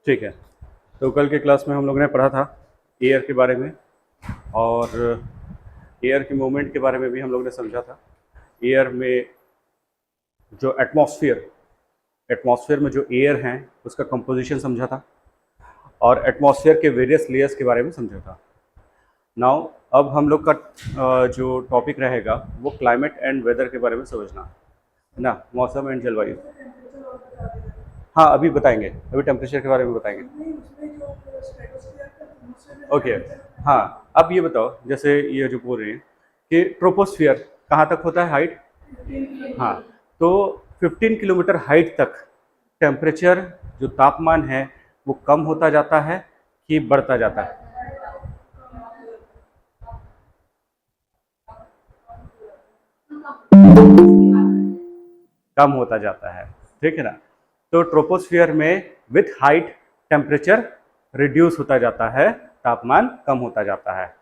ठीक है। तो कल के क्लास में हम लोगों ने पढ़ा था एयर के बारे में, और एयर के मूवमेंट के बारे में भी हम लोगों ने समझा था। एयर में जो एटमॉस्फेयर में जो एयर हैं उसका कंपोजिशन समझा था, और एटमॉस्फेयर के वेरियस लेयर्स के बारे में समझा था। नाउ अब हम लोग का जो टॉपिक रहेगा वो क्लाइमेट एंड वेदर के बारे में समझना है ना, मौसम एंड जलवायु। हाँ, अभी बताएंगे, अभी टेम्परेचर के बारे में बताएंगे। ओके। हाँ, अब ये बताओ, जैसे ये जो बोल रहे हैं कि ट्रोपोस्फियर कहाँ तक होता है हाइट। हाँ, तो 15 किलोमीटर हाइट तक टेम्परेचर जो तापमान है वो कम होता जाता है कि बढ़ता जाता है। कम होता जाता है, ठीक है ना। तो ट्रोपोस्फियर में विथ हाइट टेम्परेचर रिड्यूस होता जाता है, तापमान कम होता जाता है।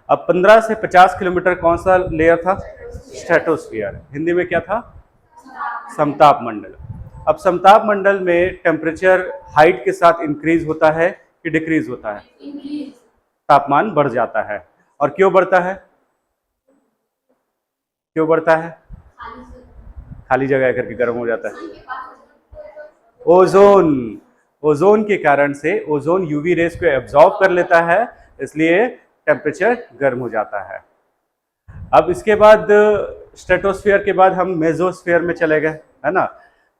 अब 15 से 50 किलोमीटर कौन सा लेयर था? स्ट्रेटोस्फियर। हिंदी में क्या था? समताप मंडल। अब समताप मंडल में टेम्परेचर हाइट के साथ इंक्रीज होता है कि डिक्रीज होता है? तापमान बढ़ जाता है। और क्यों बढ़ता है? क्यों बढ़ता है? खाली जगह करके गर्म हो जाता है। ओजोन, ओजोन के कारण से ओजोन यूवी रेस को एब्जॉर्ब कर लेता है, इसलिए टेम्परेचर गर्म हो जाता है। अब इसके बाद स्ट्रेटोस्फियर के बाद हम मेसोस्फियर में चले गए, है ना।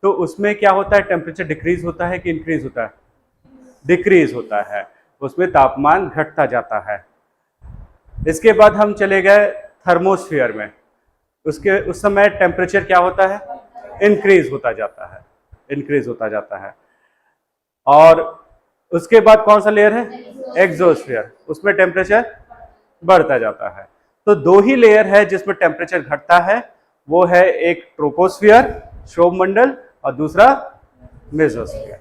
तो उसमें क्या होता है? टेम्परेचर डिक्रीज होता है कि इंक्रीज होता है? डिक्रीज होता है, उसमें तापमान घटता जाता है। इसके बाद हम चले गए थर्मोस्फियर में। उस समय टेम्परेचर क्या होता है? इंक्रीज होता जाता है, इंक्रीज होता जाता है। और उसके बाद कौन सा लेयर है? एक्सोस्फियर। उसमें टेम्परेचर बढ़ता जाता है। तो दो ही लेयर है जिसमें टेम्परेचर घटता है, वो है एक ट्रोपोस्फियर, क्षोभ मंडल, और दूसरा मेसोस्फियर।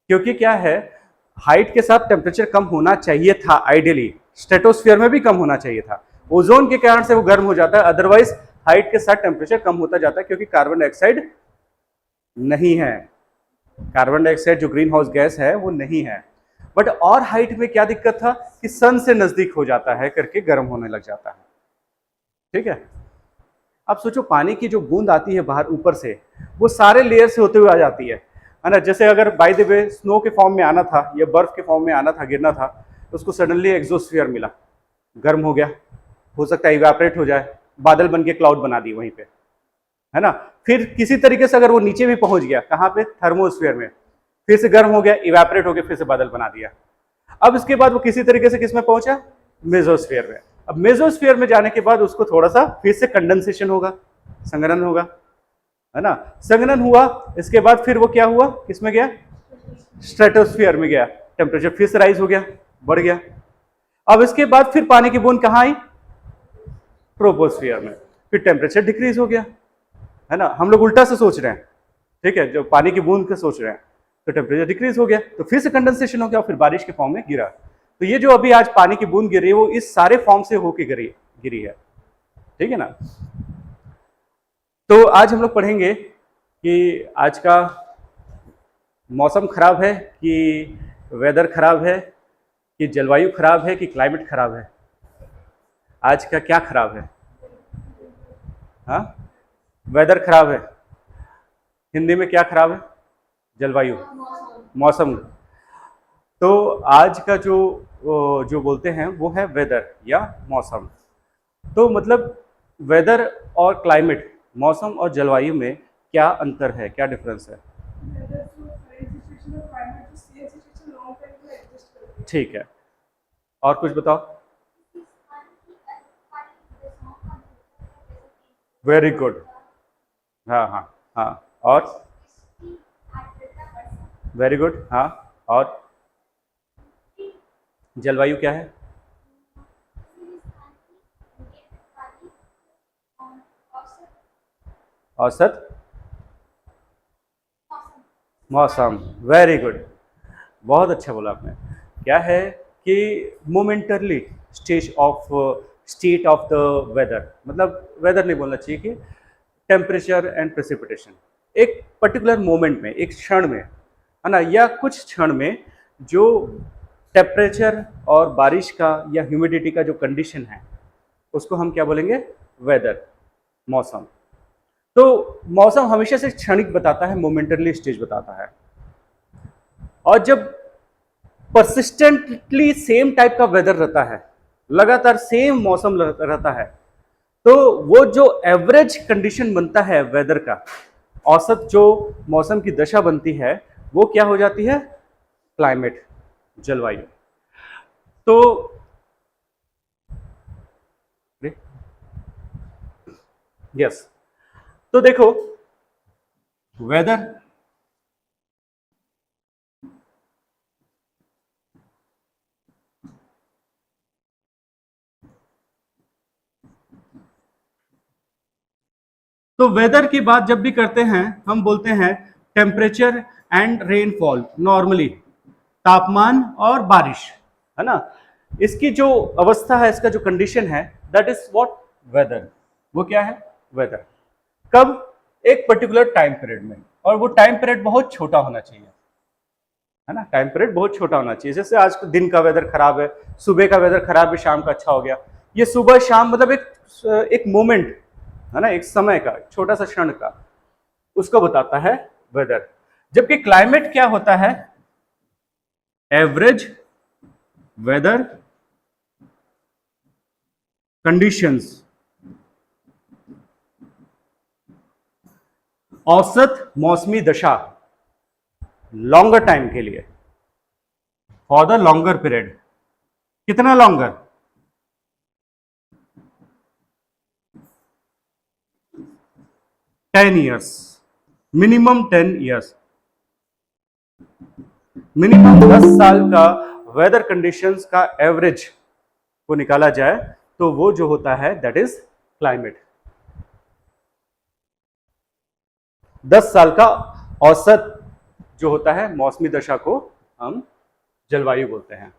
क्योंकि क्या है, हाइट के साथ टेम्परेचर कम होना चाहिए था आइडियली, स्ट्रेटोस्फियर में भी कम होना चाहिए था। ओजोन के कारण से वो गर्म हो जाता है, अदरवाइज हाइट के साथ टेम्परेचर कम होता जाता है, क्योंकि कार्बन डाइऑक्साइड नहीं है। कार्बन डाइऑक्साइड जो ग्रीन हाउस गैस है वो नहीं है। बट और हाइट में क्या दिक्कत था कि सन से नजदीक हो जाता है करके गर्म होने लग जाता है, ठीक है। अब सोचो, पानी की जो बूंद आती है बाहर ऊपर से, वो सारे लेयर से होते हुए आ जाती है ना। जैसे अगर बाय द वे स्नो के फॉर्म में आना था या बर्फ के फॉर्म में आना था, गिरना था, तो उसको सडनली एक्सोस्फीयर मिला, गर्म हो गया, हो सकता है इवेपोरेट हो जाए, बादल बन के क्लाउड बना दी वहीं पे, है ना। फिर किसी तरीके से अगर वो नीचे भी पहुंच गया, कहाँ पे? थर्मोस्फीयर में, फिर से गर्म हो गया, इवेपोरेट हो गया, फिर से बादल बना दिया। अब इसके बाद वो किसी तरीके से किस में पहुंचा? मेसोस्फीयर में। अब मेसोस्फीयर में जाने के बाद उसको थोड़ा सा फिर से कंडेंसेशन होगा, संघनन होगा, है ना। संघनन हुआ, इसके बाद फिर वो क्या हुआ? किसमें गया? स्ट्रेटोस्फीयर में गया, टेम्परेचर फिर से राइज हो गया, बढ़ गया। अब इसके बाद फिर पानी की बूंद कहाँ आई? ट्रोपोस्फियर में, फिर टेम्परेचर डिक्रीज हो गया, है ना। हम लोग उल्टा से सोच रहे हैं, ठीक है, जो पानी की बूंद का सोच रहे हैं, तो टेम्परेचर डिक्रीज हो गया, तो फिर से कंडेंसेशन हो गया, फिर बारिश के फॉर्म में गिरा। तो ये जो अभी आज पानी की बूंद गिरी है वो इस सारे फॉर्म से होके गिरी है, ठीक है ना। तो आज हम लोग पढ़ेंगे कि आज का मौसम खराब है कि वेदर खराब है, कि जलवायु खराब है, कि क्लाइमेट खराब है। आज का क्या खराब है? हाँ, वेदर खराब है। हिंदी में क्या खराब है? जलवायु, मौसम। तो आज का जो बोलते हैं वो है वेदर या मौसम। तो मतलब वेदर और क्लाइमेट, मौसम और जलवायु में क्या अंतर है, क्या डिफरेंस है? ठीक है, और कुछ बताओ। Very good. हाँ हाँ हाँ, और वेरी गुड। हाँ, और जलवायु क्या है? औसत मौसम। वेरी गुड, बहुत अच्छा बोला आपने। क्या है कि momentarily state of the weather, मतलब वेदर नहीं बोलना चाहिए, कि टेम्परेचर एंड प्रेसिपिटेशन एक पर्टिकुलर मोमेंट में, एक क्षण में है ना, या कुछ क्षण में जो टेम्परेचर और बारिश का या ह्यूमिडिटी का जो कंडीशन है उसको हम क्या बोलेंगे, वेदर, मौसम। तो मौसम हमेशा से क्षणिक बताता है, मोमेंटरली स्टेज बताता है। और जब परसिस्टेंटली सेम टाइप का वेदर रहता है, लगातार सेम मौसम रहता है, तो वो जो एवरेज कंडीशन बनता है वेदर का, औसत जो मौसम की दशा बनती है, वो क्या हो जाती है, क्लाइमेट, जलवायु। तो यस, तो देखो वेदर, तो वेदर की बात जब भी करते हैं हम बोलते हैं टेम्परेचर एंड रेनफॉल, नॉर्मली तापमान और बारिश, है ना। इसकी जो अवस्था है, इसका जो कंडीशन है, दैट इज व्हाट, वेदर। वो क्या है, वेदर। कब, एक पर्टिकुलर टाइम पीरियड में, और वो टाइम पीरियड बहुत छोटा होना चाहिए, है ना, टाइम पीरियड बहुत छोटा होना चाहिए। जैसे आज दिन का वेदर खराब है, सुबह का वेदर खराब है, शाम का अच्छा हो गया, ये सुबह शाम मतलब एक मोमेंट है ना, एक समय का, छोटा सा क्षण का, उसको बताता है वेदर। जबकि क्लाइमेट क्या होता है, एवरेज वेदर कंडीशंस, औसत मौसमी दशा, लॉन्गर टाइम के लिए, फॉर द लॉन्गर पीरियड। कितना longer, 10 years, minimum 10 years, minimum 10 साल का वेदर कंडीशंस का एवरेज को निकाला जाए तो वो जो होता है दैट इज क्लाइमेट। 10 साल का औसत जो होता है मौसमी दशा को हम जलवायु बोलते हैं।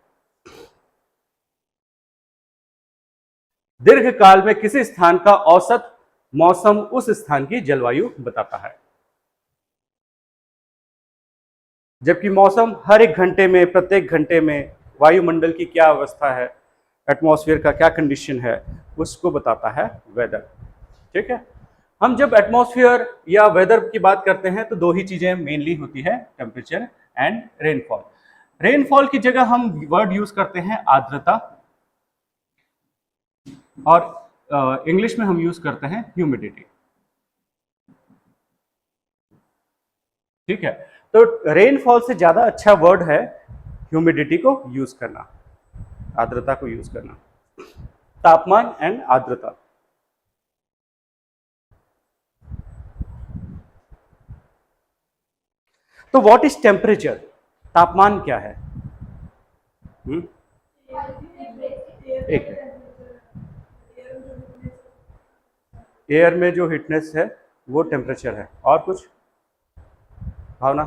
दीर्घकाल में किसी स्थान का औसत मौसम उस स्थान की जलवायु बताता है। जबकि मौसम हर एक घंटे में, प्रत्येक घंटे में वायुमंडल की क्या अवस्था है, एटमॉस्फेयर का क्या कंडीशन है, उसको बताता है वेदर। ठीक है, हम जब एटमॉस्फेयर या वेदर की बात करते हैं तो दो ही चीजें मेनली होती है, टेम्परेचर एंड रेनफॉल। रेनफॉल की जगह हम वर्ड यूज करते हैं आर्द्रता, और इंग्लिश में हम यूज करते हैं ह्यूमिडिटी। ठीक है, तो रेनफॉल से ज्यादा अच्छा वर्ड है ह्यूमिडिटी को यूज करना, आर्द्रता को यूज करना। तापमान एंड आर्द्रता। तो व्हाट इज टेम्परेचर, तापमान क्या है? एक है, एयर में जो हीटनेस है वो टेम्परेचर है। और कुछ भावना?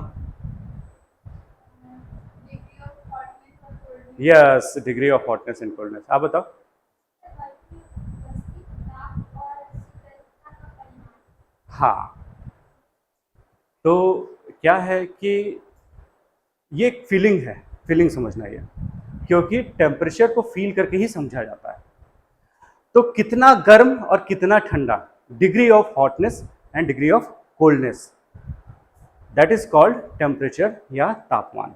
Yes, degree of hotness and coldness. आप बताओ। हाँ, तो क्या है कि ये एक फीलिंग है, फीलिंग समझना ये, क्योंकि टेम्परेचर को फील करके ही समझा जाता है। तो कितना गर्म और कितना ठंडा, degree of hotness and degree of coldness, that is called temperature या तापमान।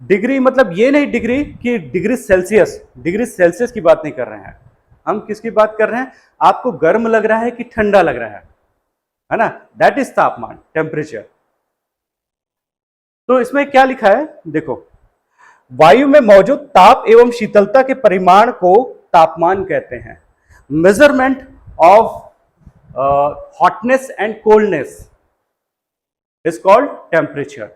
डिग्री मतलब ये नहीं डिग्री कि डिग्री सेल्सियस, डिग्री सेल्सियस की बात नहीं कर रहे हैं हम। किसकी बात कर रहे हैं? आपको गर्म लग रहा है कि ठंडा लग रहा है ना, दैट इज तापमान, टेम्परेचर। तो इसमें क्या लिखा है देखो, वायु में मौजूद ताप एवं शीतलता के परिमाण को तापमान कहते हैं। Measurement of hotness and coldness is called temperature.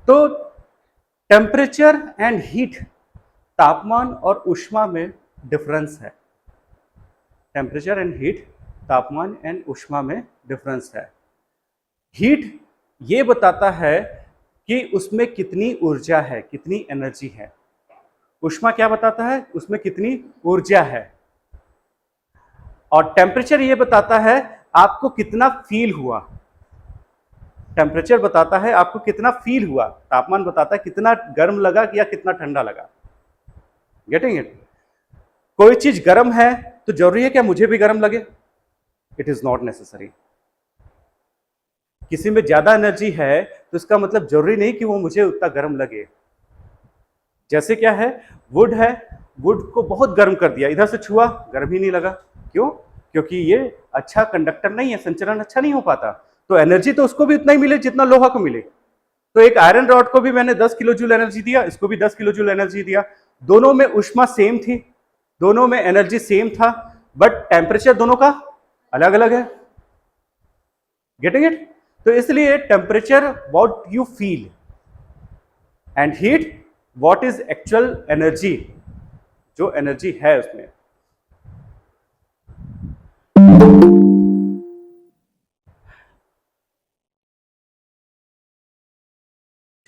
तो टेम्परेचर एंड हीट, तापमान और ऊष्मा में डिफरेंस है। टेम्परेचर एंड हीट, तापमान एंड ऊष्मा में डिफरेंस है। हीट ये बताता है कि उसमें कितनी ऊर्जा है, कितनी एनर्जी है। ऊष्मा क्या बताता है? उसमें कितनी ऊर्जा है। और टेम्परेचर ये बताता है आपको कितना फील हुआ। टेम्परेचर बताता है आपको कितना फील हुआ, तापमान बताता है कितना गर्म लगा या कितना ठंडा लगा। Getting it? कोई चीज गर्म है तो जरूरी है क्या मुझे भी गर्म लगे? It is not necessary. किसी में ज्यादा एनर्जी है तो इसका मतलब जरूरी नहीं कि वो मुझे उतना गर्म लगे। जैसे क्या है, वुड है, वुड को बहुत गर्म कर दिया, इधर से छुआ गर्म ही नहीं लगा। क्यों? क्योंकि ये अच्छा कंडक्टर नहीं है, संचरण अच्छा नहीं हो पाता, तो एनर्जी तो उसको भी उतना ही मिले जितना लोहा को मिले। तो एक आयरन रॉड को भी मैंने 10 किलो जूल एनर्जी दिया, इसको भी 10 किलो जूल एनर्जी दिया, दोनों में ऊष्मा सेम थी, दोनों में एनर्जी सेम था, बट टेम्परेचर दोनों का अलग अलग है। Getting it? तो इसलिए temperature what you feel and heat what is actual energy, जो एनर्जी है उसमें।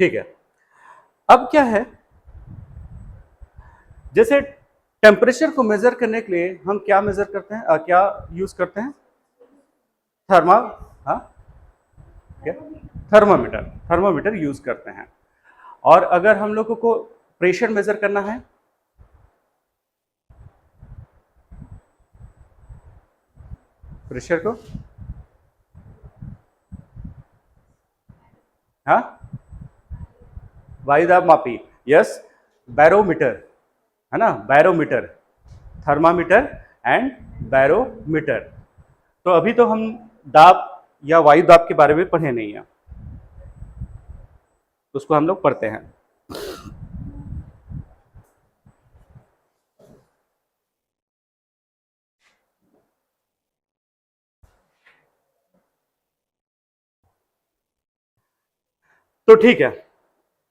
ठीक है, अब क्या है, जैसे टेम्परेचर को मेजर करने के लिए हम क्या मेजर करते हैं, क्या यूज करते हैं? थर्मा हाँ क्या? थर्मामीटर, थर्मामीटर यूज करते हैं। और अगर हम लोगों को प्रेशर मेजर करना है, प्रेशर को हाँ वायुदाब मापी, यस, बैरोमीटर है ना, बैरोमीटर, थर्मामीटर एंड बैरोमीटर। तो अभी तो हम दाब या वायु दाब के बारे में पढ़े नहीं है, उसको हम लोग पढ़ते हैं। तो ठीक है,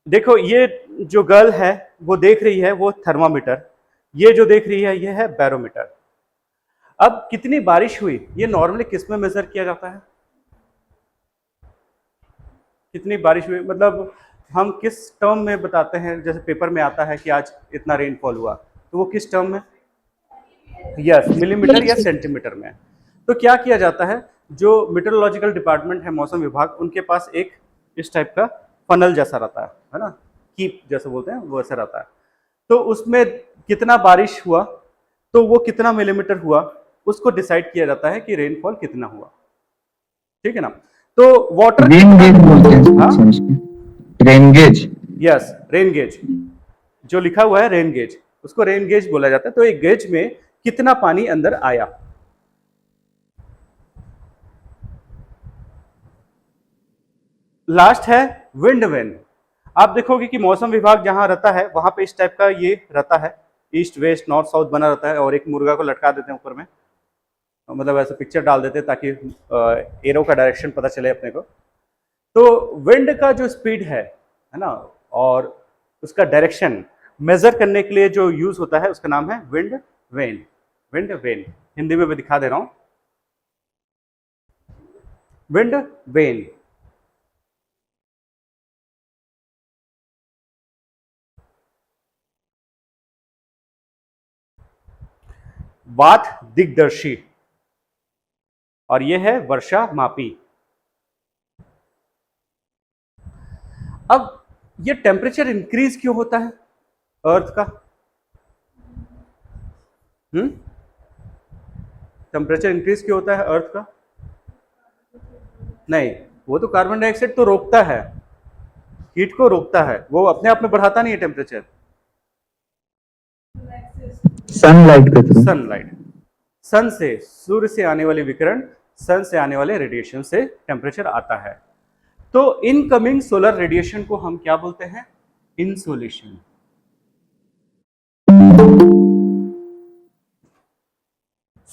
देखो ये जो गर्ल है वो देख रही है वो थर्मामीटर, ये जो देख रही है ये है बैरोमीटर। अब कितनी बारिश हुई ये नॉर्मली किस में मेजर किया जाता है? कितनी बारिश हुई मतलब हम किस टर्म में बताते हैं? जैसे पेपर में आता है कि आज इतना रेनफॉल हुआ, तो वो किस टर्म में? यस, मिलीमीटर या सेंटीमीटर में। तो क्या किया जाता है, जो मीटरोलॉजिकल डिपार्टमेंट है, मौसम विभाग, उनके पास एक इस टाइप का फनल जैसा रहता है ना, कीप जैसे बोलते हैं वो ऐसा रहता है। तो उसमें कितना बारिश हुआ तो वो कितना मिलीमीटर हुआ उसको डिसाइड किया जाता है कि रेनफॉल कितना हुआ। ठीक है ना? तो वाटर रेन गेज बोलते हैं सर इसको, rain gauge. Yes, rain gauge जो लिखा हुआ है रेन गेज, उसको रेन गेज बोला जाता है। तो एक गेज में कितना पानी अंदर आया। लास्ट है विंड वेन। आप देखोगे कि मौसम विभाग जहां रहता है वहां पे इस टाइप का ये रहता है, ईस्ट वेस्ट नॉर्थ साउथ बना रहता है, और एक मुर्गा को लटका देते हैं ऊपर में, मतलब ऐसे पिक्चर डाल देते हैं ताकि एरो का डायरेक्शन पता चले अपने को। तो विंड का जो स्पीड है ना, और उसका डायरेक्शन मेजर करने के लिए जो यूज होता है उसका नाम है wind vane. Wind vane Hindi में मैं दिखा दे रहा हूं, विंड वेन। वात दिग्दर्शी, और यह है वर्षा मापी। अब ये टेम्परेचर इंक्रीज क्यों होता है अर्थ का? टेम्परेचर इंक्रीज क्यों होता है अर्थ का? नहीं, वो तो कार्बन डाइऑक्साइड तो रोकता है, हीट को रोकता है, वो अपने आप में बढ़ाता नहीं है टेम्परेचर। सनलाइट के थ्रू। सनलाइट, सन से, सूर्य से आने वाले विकिरण, सन से आने वाले रेडिएशन से टेम्परेचर आता है। तो इनकमिंग सोलर रेडिएशन को हम क्या बोलते हैं? इंसोलेशन।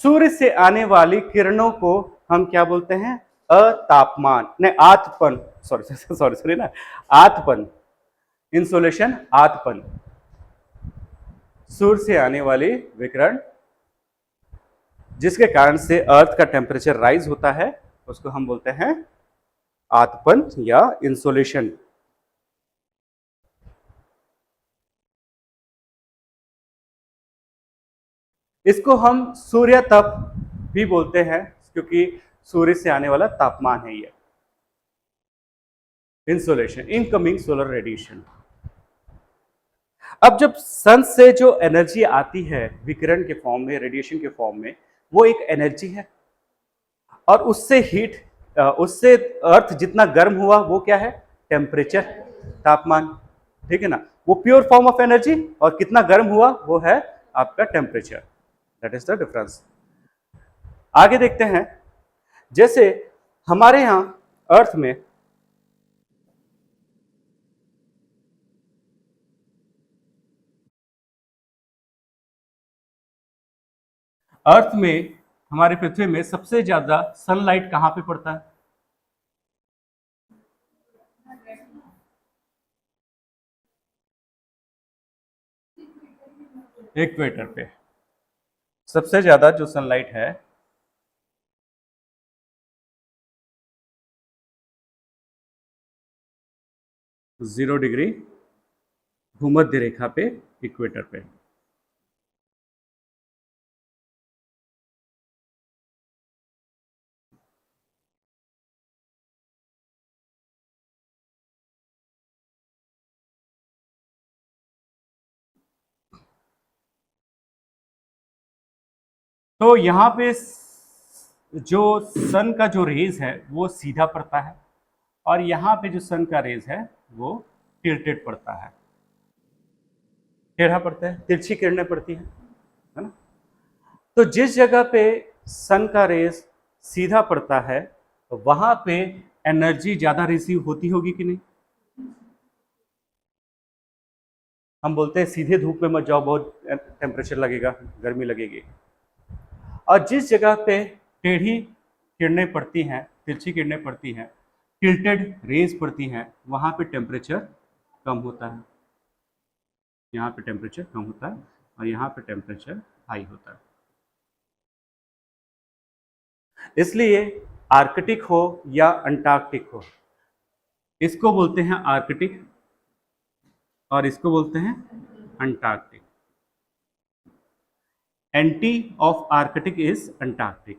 सूर्य से आने वाली किरणों को हम क्या बोलते हैं? अतापमान, नहीं आतपन, सॉरी सॉरी सॉरी ना, आतपन। इंसोलेशन आतपन, सूर्य से आने वाली विकिरण जिसके कारण से अर्थ का टेम्परेचर राइज होता है उसको हम बोलते हैं आतपन या इंसोलेशन। इसको हम सूर्य तप भी बोलते हैं, क्योंकि सूर्य से आने वाला तापमान है ये। Insolation, incoming solar radiation. अब जब सन से जो एनर्जी आती है विकिरण के फॉर्म में, रेडिएशन के फॉर्म में, वो एक एनर्जी है और उससे उससे अर्थ जितना गर्म हुआ वो क्या है, टेम्परेचर, तापमान, ठीक है ना। वो प्योर फॉर्म ऑफ एनर्जी और कितना गर्म हुआ वो है आपका temperature. That is the difference. आगे देखते हैं, जैसे हमारे यहां अर्थ में हमारे पृथ्वी में सबसे ज्यादा सनलाइट कहां पे पड़ता है? इक्वेटर पे सबसे ज्यादा जो सनलाइट है 0 डिग्री भूमध्य रेखा पे, इक्वेटर पे। तो यहाँ पे जो सन का जो रेज है वो सीधा पड़ता है और यहाँ पे जो सन का रेज है वो टिल्टेड पड़ता है, टेढ़ा पड़ता है, तिरछी किरणें पड़ती है ना। तो जिस जगह पे सन का रेज सीधा पड़ता है वहां पे एनर्जी ज्यादा रिसीव होती होगी कि नहीं? हम बोलते हैं सीधे धूप में मत जाओ, बहुत टेम्परेचर लगेगा, गर्मी लगेगी। और जिस जगह पे टेढ़ी किरणें पड़ती हैं, तिरछी किरणें पड़ती हैं, टिल्टेड रेज पड़ती हैं, वहां पे टेम्परेचर कम होता है, यहाँ पे टेम्परेचर कम होता है और यहाँ पे टेम्परेचर हाई होता है। इसलिए आर्कटिक हो या अंटार्कटिक हो, इसको बोलते हैं आर्कटिक और इसको बोलते हैं Antarctic. Anti of Arctic is Antarctic,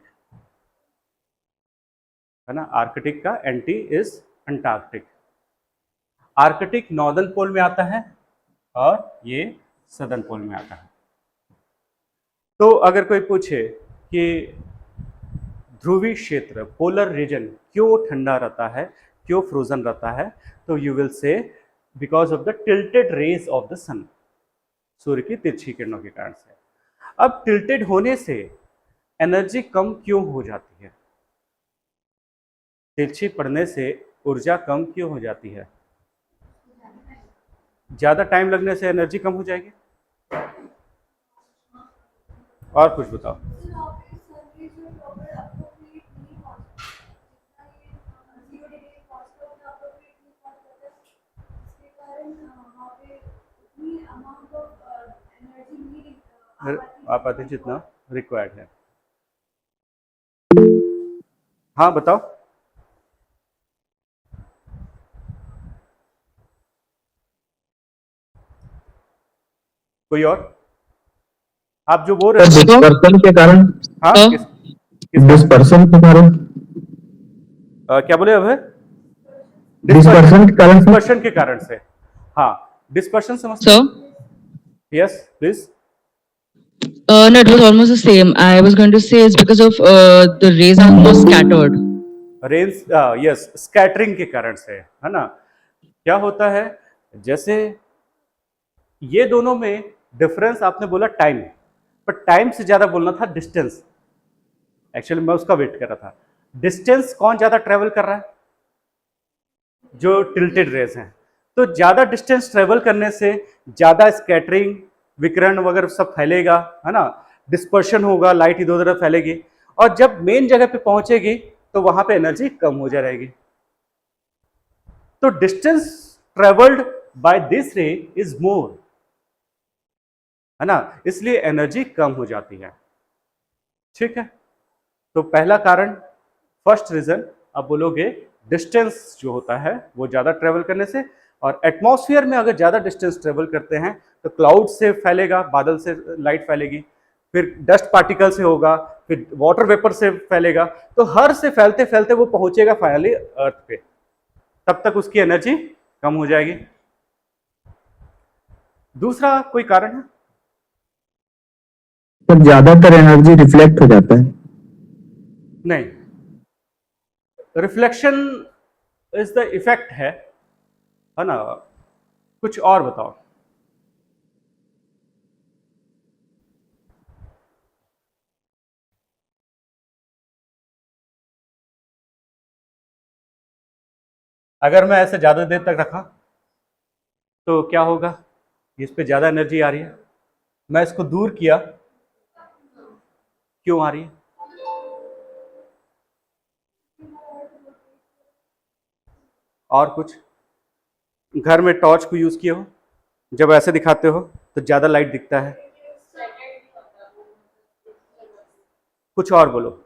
है ना। आर्कटिक का anti is Antarctic. Arctic northern pole में आता है और ये सदर्न पोल में आता है। तो अगर कोई पूछे कि ध्रुवीय क्षेत्र, पोलर रीजन क्यों ठंडा रहता है, क्यों फ्रोजन रहता है, तो you will say because of the tilted rays of the sun, सूर्य की तिरछी किरणों के कारण से। अब टिल्टेड होने से एनर्जी कम क्यों हो जाती है? तिरछी पड़ने से ऊर्जा कम क्यों हो जाती है? ज्यादा टाइम लगने से एनर्जी कम हो जाएगी। और कुछ बताओ। आपाती जितना रिक्वायर्ड है। हाँ बताओ। कोई और? आप जो बोल रहे थे डिस्पर्सन के कारण, हाँ डिस्पर्सन के कारण, क्या बोले अब? डिस्पर्सन के कारण, डिस्पर्शन के कारण से। हाँ, डिस्पर्शन समझते हैं? Yes please. No, it was almost the same. I was going to say it's because of the rays are more scattered. Range, yes, scattering के कारण से, है ना। क्या होता है, जैसे ये दोनों में डिफरेंस आपने बोला टाइम, पर टाइम से ज्यादा बोलना था डिस्टेंस। एक्चुअली मैं उसका वेट कर रहा था। डिस्टेंस कौन ज्यादा ट्रेवल कर रहा है? जो टिल्टेड रेज हैं। तो ज्यादा डिस्टेंस ट्रेवल करने से ज्यादा स्कैटरिंग, विकिरण वगैरह सब फैलेगा, है ना। डिस्पर्शन होगा, लाइट इधर उधर फैलेगी और जब मेन जगह पे पहुंचेगी तो वहां पे एनर्जी कम हो जाएगी। तो डिस्टेंस ट्रेवल्ड बाय दिस रे इज मोर, है ना, इसलिए एनर्जी कम हो जाती है। ठीक है, तो पहला कारण, फर्स्ट रीजन आप बोलोगे डिस्टेंस जो होता है वो ज्यादा ट्रेवल करने से। और एटमॉस्फेयर में अगर ज्यादा डिस्टेंस ट्रेवल करते हैं तो क्लाउड से फैलेगा, बादल से लाइट फैलेगी, फिर डस्ट पार्टिकल से होगा, फिर वाटर वेपर से फैलेगा, तो हर से फैलते फैलते वो पहुंचेगा फाइनली अर्थ पे, तब तक उसकी एनर्जी कम हो जाएगी। दूसरा कोई कारण है? तो ज्यादातर एनर्जी रिफ्लेक्ट हो जाता है। नहीं, रिफ्लेक्शन इज द इफेक्ट है ना। कुछ और बताओ। अगर मैं ऐसे ज्यादा देर तक रखा तो क्या होगा? इस पे ज्यादा एनर्जी आ रही है, मैं इसको दूर किया, क्यों आ रही है? और कुछ? घर में टॉर्च को यूज किए हो, जब ऐसे दिखाते हो तो ज्यादा लाइट दिखता है। कुछ और बोलो।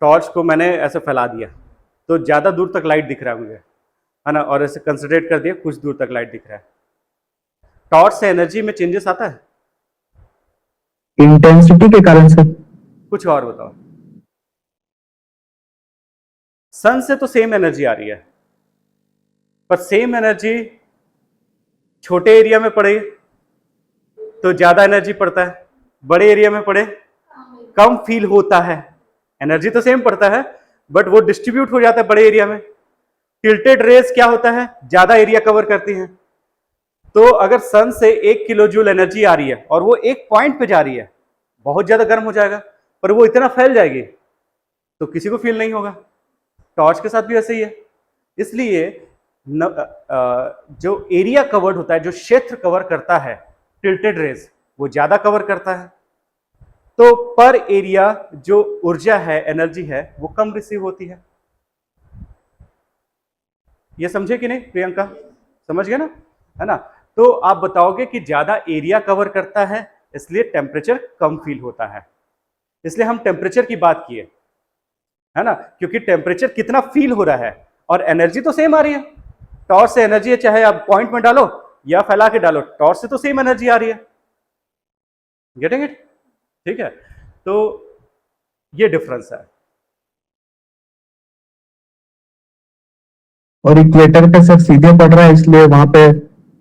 टॉर्च को मैंने ऐसे फैला दिया तो ज्यादा दूर तक लाइट दिख रहा है मुझे, है ना, और ऐसे कंसंट्रेट कर दिया, कुछ दूर तक लाइट दिख रहा है। टॉर्च से एनर्जी में चेंजेस आता है। इंटेंसिटी के कारण से। कुछ और बताओ। सन से तो सेम एनर्जी आ रही है, पर सेम एनर्जी छोटे एरिया में पड़े तो ज्यादा एनर्जी पड़ता है, बड़े एरिया में पड़े कम फील होता है। एनर्जी तो सेम पड़ता है बट वो डिस्ट्रीब्यूट हो जाता है बड़े एरिया में। टिल्टेड रेज क्या होता है? ज्यादा एरिया कवर करती हैं। तो अगर सन से 1 किलो जूल एनर्जी आ रही है और वो एक पॉइंट पे जा रही है, बहुत ज्यादा गर्म हो जाएगा, पर वो इतना फैल जाएगी तो किसी को फील नहीं होगा। टॉर्च के साथ भी ऐसे ही है। इसलिए जो एरिया कवर्ड होता है, जो क्षेत्र कवर करता है टिल्टेड रेज, वो ज्यादा कवर करता है, तो पर एरिया जो ऊर्जा है, एनर्जी है, वो कम रिसीव होती है। ये समझे कि नहीं प्रियंका? समझ गए ना, है ना? तो आप बताओगे कि ज्यादा एरिया कवर करता है इसलिए टेम्परेचर कम फील होता है, इसलिए हम टेम्परेचर की बात किए, है ना, क्योंकि टेम्परेचर कितना फील हो रहा है और एनर्जी तो सेम आ रही है। टॉर्च से एनर्जी है, चाहे आप पॉइंट में डालो या फैला के डालो, टॉर्च से तो सेम एनर्जी आ रही है। Getting it? ठीक है, तो ये डिफरेंस है। और इक्वेटर पे सर सीधे पड़ रहा है, इसलिए वहां पे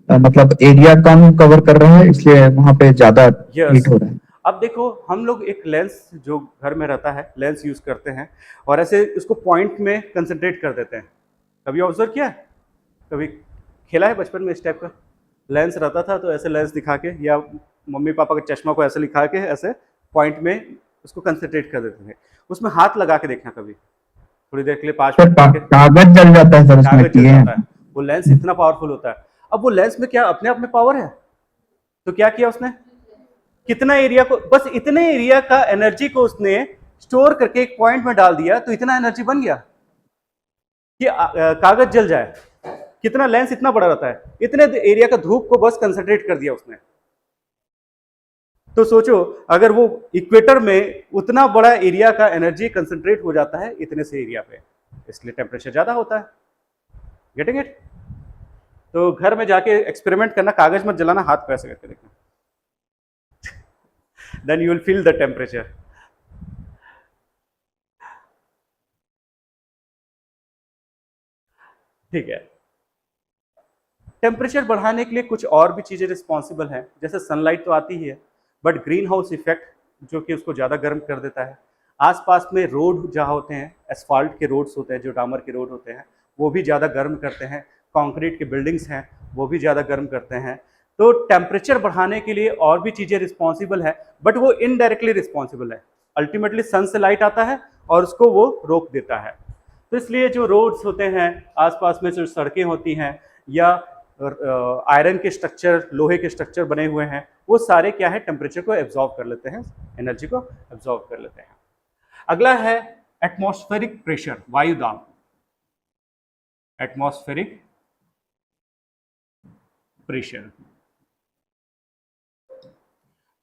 मतलब एरिया कम कवर कर रहा है, इसलिए वहां पे ज्यादा हीट हो रहा है। अब देखो, हम लोग एक लेंस जो घर में रहता है, लेंस यूज करते हैं और ऐसे उसको पॉइंट में कंसंट्रेट कर देते हैं। कभी ऑब्जर्व किया है? कभी खेला है बचपन में इस टाइप का? लेंस रहता था तो ऐसे लेंस दिखा के, या मम्मी पापा के चश्मा को ऐसे लिखा के ऐसे पॉइंट में उसको कंसंट्रेट कर देते थे। उसमें हाथ लगा के देखना कभी, थोड़ी देर के लिए, 5 मिनट के। कागज जल जाता है सर उसमें, कागज जल जाता है। वो लेंस इतना पावरफुल होता है। अब वो लेंस में क्या अपने आप में पावर है? तो क्या किया उसने? कितना एरिया को, बस इतने एरिया का एनर्जी को उसने स्टोर करके एक पॉइंट में डाल दिया, तो इतना एनर्जी बन गया कि कागज जल जाए। कितना लेंस इतना बड़ा रहता है, इतने एरिया का धूप को बस कंसंट्रेट कर दिया उसने। तो सोचो, अगर वो इक्वेटर में उतना बड़ा एरिया का एनर्जी कंसंट्रेट हो जाता है इतने से एरिया पे, इसलिए टेम्परेचर ज्यादा होता है। Getting it? तो घर में जाके एक्सपेरिमेंट करना, कागज मत जलाना, हाथ पे ऐसे करके देखना, then you will feel the temperature. ठीक है, टेम्परेचर बढ़ाने के लिए कुछ और भी चीजें रिस्पॉन्सिबल हैं। जैसे सनलाइट तो आती ही है, बट ग्रीन हाउस इफेक्ट जो कि उसको ज़्यादा गर्म कर देता है। आसपास में रोड जहाँ होते हैं, एसफाल्ट के रोड्स होते हैं, जो डामर के रोड होते हैं, वो भी ज़्यादा गर्म करते हैं। कंक्रीट के बिल्डिंग्स हैं, वो भी ज़्यादा गर्म करते हैं। तो टेम्परेचर बढ़ाने के लिए और भी चीज़ें रिस्पॉन्सिबल है, बट वो इनडायरेक्टली रिस्पॉन्सिबल है। अल्टीमेटली सन से लाइट आता है और उसको वो रोक देता है। तो इसलिए जो रोड्स होते हैं, आसपास में जो सड़कें होती हैं, या आयरन के स्ट्रक्चर, लोहे के स्ट्रक्चर बने हुए हैं, वो सारे क्या है, टेम्परेचर को एब्जॉर्ब कर लेते हैं, एनर्जी को एब्जॉर्ब कर लेते हैं। अगला है एटमॉस्फेरिक प्रेशर, वायु दाब। एटमॉस्फेरिक प्रेशर,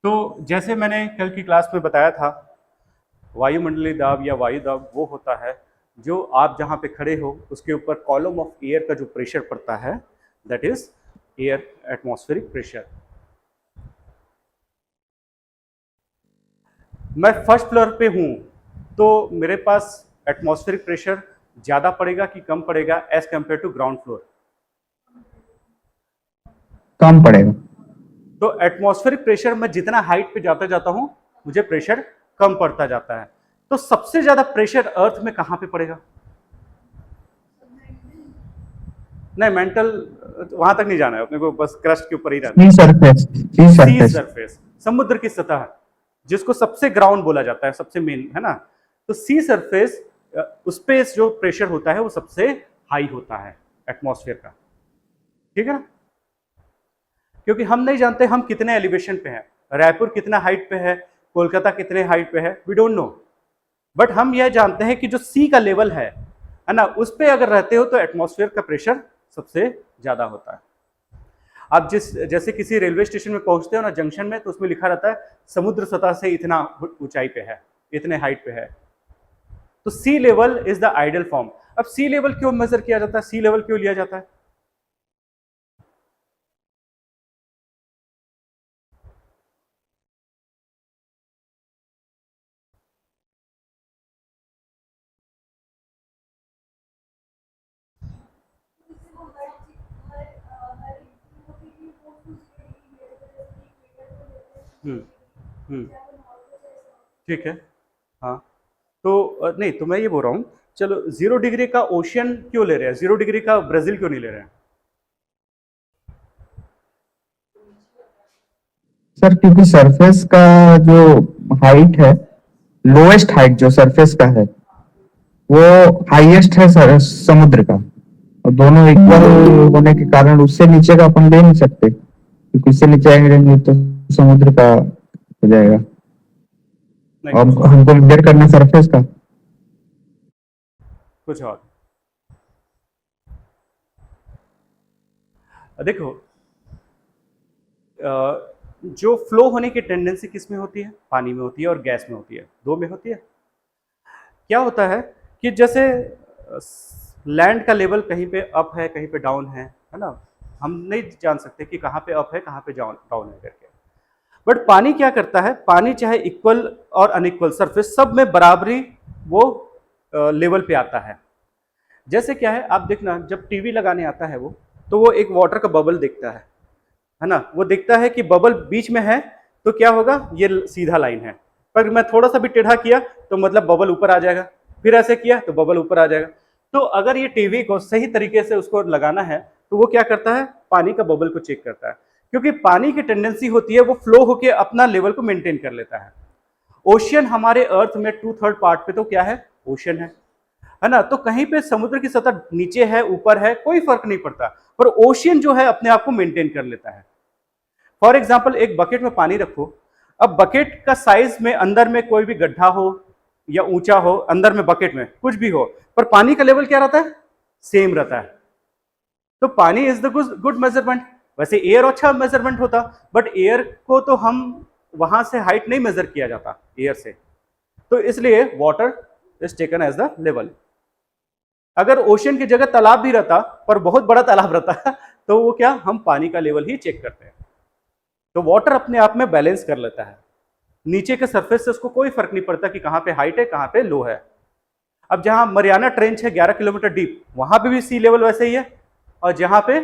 तो जैसे मैंने कल की क्लास में बताया था, वायुमंडलीय दाब या वायु दाब वो होता है जो आप जहां पे खड़े हो उसके ऊपर कॉलम ऑफ एयर का जो प्रेशर पड़ता है, that is air atmospheric pressure. मैं फर्स्ट फ्लोर पे हूं तो मेरे पास एटमॉस्फेरिक प्रेशर ज्यादा पड़ेगा कि कम पड़ेगा as compare to ground floor? कम पड़ेगा। तो एटमॉस्फेरिक प्रेशर मैं जितना हाइट पे जाता जाता हूं मुझे प्रेशर कम पड़ता जाता है। तो सबसे ज्यादा प्रेशर अर्थ में कहां पे पड़ेगा? नहीं, मेंटल वहां तक नहीं जाना है अपने को, बस क्रस्ट के ऊपर ही रहना सी सरफेस, सी है। सी सरफेस। सरफेस, समुद्र की सतह, जिसको सबसे ग्राउंड बोला जाता है, सबसे मेन, है ना। तो सी सरफेस, उस पे जो प्रेशर होता है वो सबसे हाई होता है एटमॉस्फेयर का, ठीक है ना। क्योंकि हम नहीं जानते हम कितने एलिवेशन पे हैं, रायपुर कितना हाइट पे है, कोलकाता कितने हाइट पे है, वी डोंट नो। बट हम यह जानते हैं कि जो सी का लेवल है ना, उस पे अगर रहते हो तो एटमॉस्फेयर का प्रेशर सबसे ज्यादा होता है। आप जैसे किसी रेलवे स्टेशन में पहुंचते हो ना, जंक्शन में, तो उसमें लिखा रहता है समुद्र सतह से इतना ऊंचाई पे है, इतने हाइट पे है। तो sea level is the ideal form. अब सी लेवल क्यों मेजर किया जाता है, सी लेवल क्यों लिया जाता है? हम्म हम्म ठीक है। हाँ, तो नहीं, तो मैं ये बोल रहा हूँ, चलो 0 डिग्री का ओशियन क्यों ले रहे हैं, 0 डिग्री का ब्राजील क्यों नहीं ले रहे हैं? सर क्योंकि सरफेस का जो हाइट है, लोएस्ट हाइट जो सरफेस का है वो हाईएस्ट है सर समुद्र का, और दोनों इक्वल होने के कारण उससे नीचे का अपन ले नहीं सकते, क्योंकि उससे नीचे आएंगे तो समुद्र का हो जाएगा। नहीं, और कुछ और, हमको मेजर करना सरफेस का। कुछ और। देखो, जो फ्लो होने की टेंडेंसी किस में होती है? पानी में होती है और गैस में होती है, दो में होती है। क्या होता है कि जैसे लैंड का लेवल कहीं पे अप है, कहीं पे डाउन है ना। हम नहीं जान सकते कि कहाँ पे अप है, कहाँ पे डाउन है करके। बट पानी क्या करता है, पानी चाहे इक्वल और अनइक्वल सरफेस सब में बराबरी वो लेवल पे आता है। जैसे क्या है, आप देखना, जब टीवी लगाने आता है वो, तो वो एक वाटर का बबल देखता है ना। वो देखता है कि बबल बीच में है, तो क्या होगा, ये सीधा लाइन है। पर मैं थोड़ा सा भी टेढ़ा किया तो मतलब बबल ऊपर आ जाएगा, फिर ऐसे किया तो बबल ऊपर आ जाएगा। तो अगर ये टीवी को सही तरीके से उसको लगाना है, तो वो क्या करता है, पानी का बबल को चेक करता है। क्योंकि पानी की टेंडेंसी होती है वो फ्लो होकर अपना लेवल को मेंटेन कर लेता है। ओशियन हमारे अर्थ में 2/3 पार्ट पे तो क्या है, ओशियन है ना। तो कहीं पे समुद्र की सतह नीचे है, ऊपर है, कोई फर्क नहीं पड़ता, पर ओशियन जो है अपने आप को मेंटेन कर लेता है। फॉर एग्जाम्पल, एक बकेट में पानी रखो, अब बकेट का साइज में अंदर में कोई भी गड्ढा हो या ऊंचा हो, अंदर में बकेट में कुछ भी हो, पर पानी का लेवल क्या रहता है, सेम रहता है। तो पानी इज द गुड मेजरमेंट। वैसे एयर अच्छा मेजरमेंट होता, बट एयर को तो हम वहां से हाइट नहीं मेजर किया जाता एयर से, तो इसलिए water is taken as the level. अगर ओशन की जगह तालाब भी रहता, पर बहुत बड़ा तालाब रहता तो वो क्या, हम पानी का लेवल ही चेक करते हैं। तो वाटर अपने आप में बैलेंस कर लेता है, नीचे के सरफेस से उसको कोई फर्क नहीं पड़ता कि कहां पे हाइट है, कहां पे लो है। अब जहां मरियाना ट्रेंच है 11 किलोमीटर डीप, वहां पे भी सी लेवल वैसे ही है, और जहां पे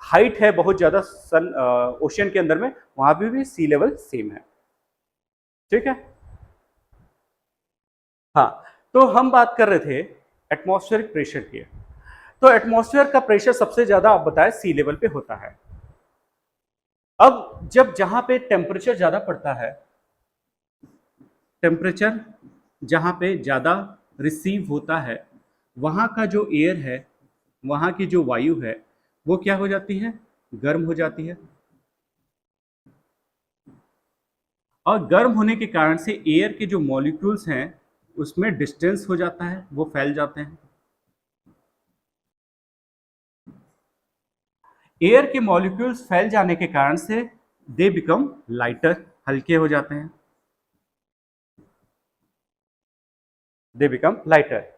हाइट है बहुत ज्यादा सन ओशियन के अंदर में, वहां भी सी लेवल सेम है, ठीक है। हाँ, तो हम बात कर रहे थे एटमॉस्फेरिक प्रेशर की। तो एटमॉस्फेयर का प्रेशर सबसे ज्यादा आप बताएं सी लेवल पे होता है। अब जब जहां पे टेम्परेचर ज्यादा पड़ता है, टेम्परेचर जहां पे ज्यादा रिसीव होता है, वहां का जो एयर है, वहां की जो वायु है, वो क्या हो जाती है, गर्म हो जाती है। और गर्म होने के कारण से एयर के जो मॉलिक्यूल्स हैं उसमें डिस्टेंस हो जाता है, वो फैल जाते हैं। एयर के मॉलिक्यूल्स फैल जाने के कारण से दे बिकम लाइटर, हल्के हो जाते हैं, दे बिकम लाइटर।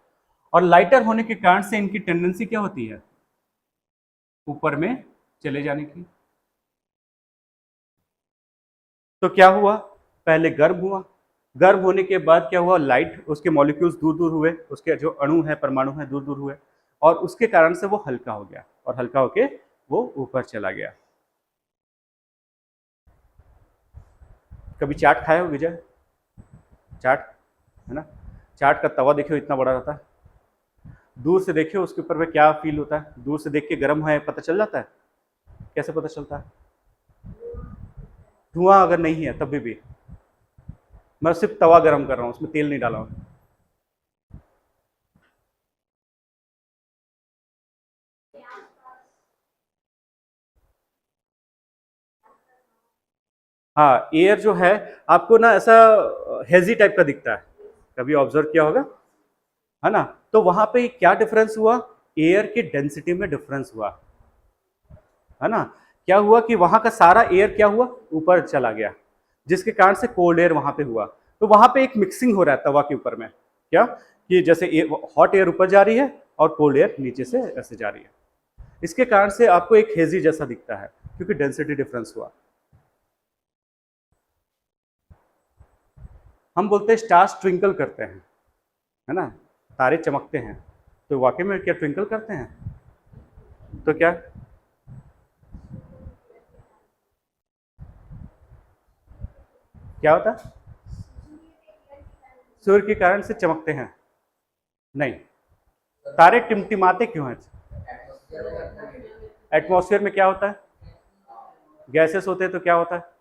और लाइटर होने के कारण से इनकी टेंडेंसी क्या होती है, ऊपर में चले जाने की। तो क्या हुआ, पहले गर्म हुआ, गर्म होने के बाद क्या हुआ, लाइट, उसके मॉलिक्यूल्स दूर दूर हुए, उसके जो अणु है, परमाणु है, दूर दूर हुए, और उसके कारण से वो हल्का हो गया, और हल्का होके वो ऊपर चला गया। कभी चाट खाए हो विजय? चाट, है ना, चाट का तवा देखियो इतना बड़ा रहता है, दूर से देखियो उसके ऊपर में क्या फील होता है, दूर से देख के गर्म है पता चल जाता है? कैसे पता चलता है? धुआं अगर नहीं है तभी भी, मैं सिर्फ तवा गर्म कर रहा हूँ, उसमें तेल नहीं डाला हूँ। हाँ, एयर जो है आपको ना ऐसा हेजी टाइप का दिखता है, कभी ऑब्जर्व किया होगा, है ना? तो वहां पे क्या डिफरेंस हुआ, एयर की डेंसिटी में डिफरेंस हुआ, है ना? क्या हुआ कि वहां का सारा एयर क्या हुआ, ऊपर चला गया, जिसके कारण से कोल्ड एयर वहां पे हुआ। तो वहां पे एक मिक्सिंग हो रहा है तवा के ऊपर में, क्या कि जैसे हॉट एयर ऊपर जा रही है और कोल्ड एयर नीचे से ऐसे जा रही है, इसके कारण से आपको एक हेजी जैसा दिखता है, क्योंकि डेंसिटी डिफरेंस हुआ। हम बोलते हैं स्टार्स ट्विंकल करते हैं, है ना, तारे चमकते हैं, तो वाकई में क्या ट्विंकल करते हैं? तो क्या क्या होता है? सूर्य के कारण से चमकते हैं? नहीं, तारे टिमटिमाते क्यों हैं? एटमॉस्फेयर में क्या होता है, गैसेस होते हैं, तो क्या होता है?